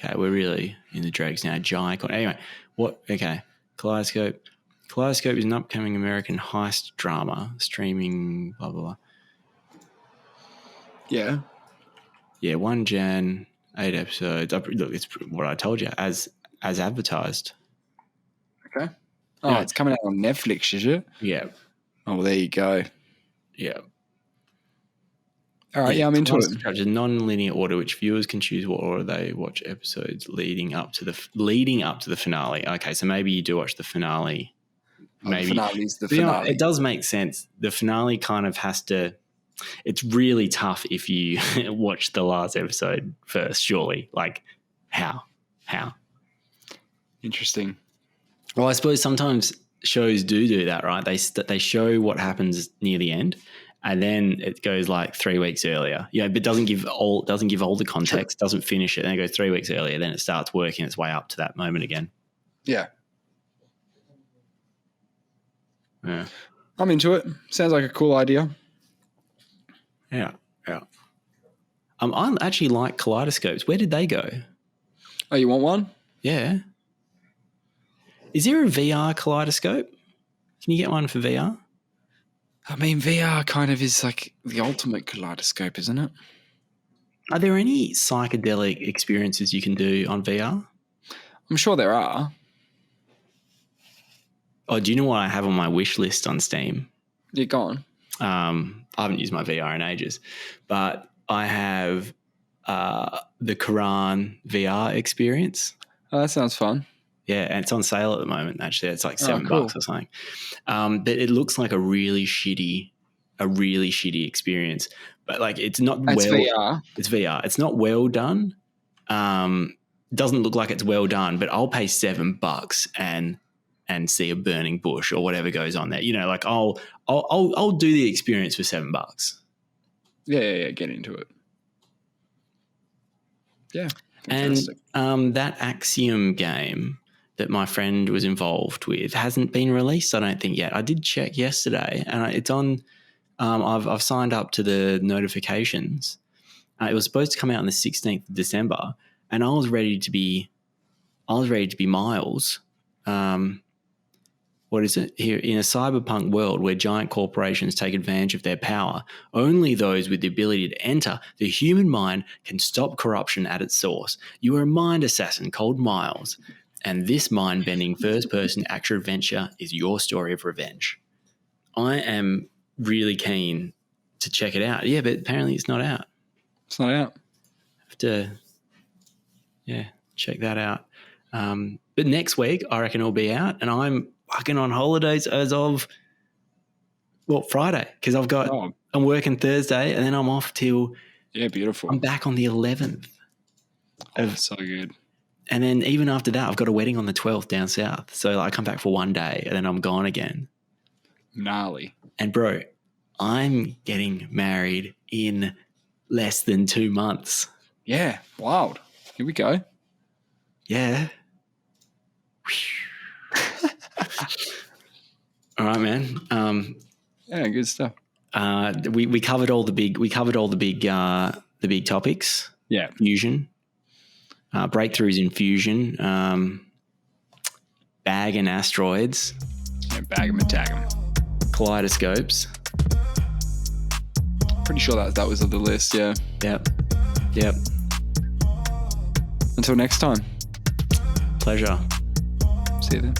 Okay, we're really in the dregs now. Giant. Anyway, what? Okay, Kaleidoscope. Kaleidoscope is an upcoming American heist drama streaming. Blah blah blah. Yeah. Yeah, 1 Jan, 8 episodes. Look, it's what I told you as advertised. Okay. Oh, it's coming out on Netflix, is it? Yeah. Oh, well, there you go. Yeah. All right, I'm into it. Structure non-linear order, which viewers can choose what order they watch episodes leading up to the finale. Okay, so maybe you do watch the finale. Maybe the finale's the finale. It does make sense. The finale kind of has to. It's really tough if you watch the last episode first. Surely, like how? Interesting. Well, I suppose sometimes shows do that, right? They show what happens near the end. And then it goes like 3 weeks earlier, but doesn't give all the context, doesn't finish it. Then it goes 3 weeks earlier. Then it starts working its way up to that moment again. Yeah. Yeah. I'm into it. Sounds like a cool idea. Yeah. I actually like kaleidoscopes. Where did they go? Oh, you want one? Yeah. Is there a VR kaleidoscope? Can you get one for VR? I mean, VR kind of is like the ultimate kaleidoscope, isn't it? Are there any psychedelic experiences you can do on VR? I'm sure there are. Oh, do you know what I have on my wish list on Steam? Yeah, go on. I haven't used my VR in ages, but I have the Quran VR experience. Oh, that sounds fun. Yeah, and it's on sale at the moment, actually. It's like $7 or something. But it looks like a really shitty experience. But like it's not VR. It's VR. It's not well done. Doesn't look like it's well done, but I'll pay $7 and see a burning bush or whatever goes on there. Like I'll do the experience for $7. Yeah, get into it. Yeah. Fantastic. And that Axiom game that my friend was involved with hasn't been released, I don't think, yet. I did check yesterday, and it's on. I've signed up to the notifications. It was supposed to come out on the 16th of December, and I was ready to be Miles. what is it? Here, in a cyberpunk world where giant corporations take advantage of their power, only those with the ability to enter the human mind can stop corruption at its source. You are a mind assassin called Miles, and this mind-bending first-person action-adventure is your story of revenge. I am really keen to check it out. Yeah, but apparently it's not out. It's not out. I have to, check that out. But next week, I reckon it'll be out, and I'm fucking on holidays as of, Friday, because I'm working Thursday, and then I'm off till... Yeah, beautiful. I'm back on the 11th. So good. And then even after that, I've got a wedding on the 12th down south. So I come back for one day, and then I'm gone again. Gnarly. And bro, I'm getting married in less than 2 months. Yeah, wild. Here we go. Yeah. All right, man. Yeah, good stuff. We covered all the big topics. Yeah. Fusion, breakthroughs in fusion, bag and asteroids. Yeah, bag 'em and tag 'em. Kaleidoscopes. Pretty sure that was on the list. Yeah. Yep. Until next time. Pleasure. See you then.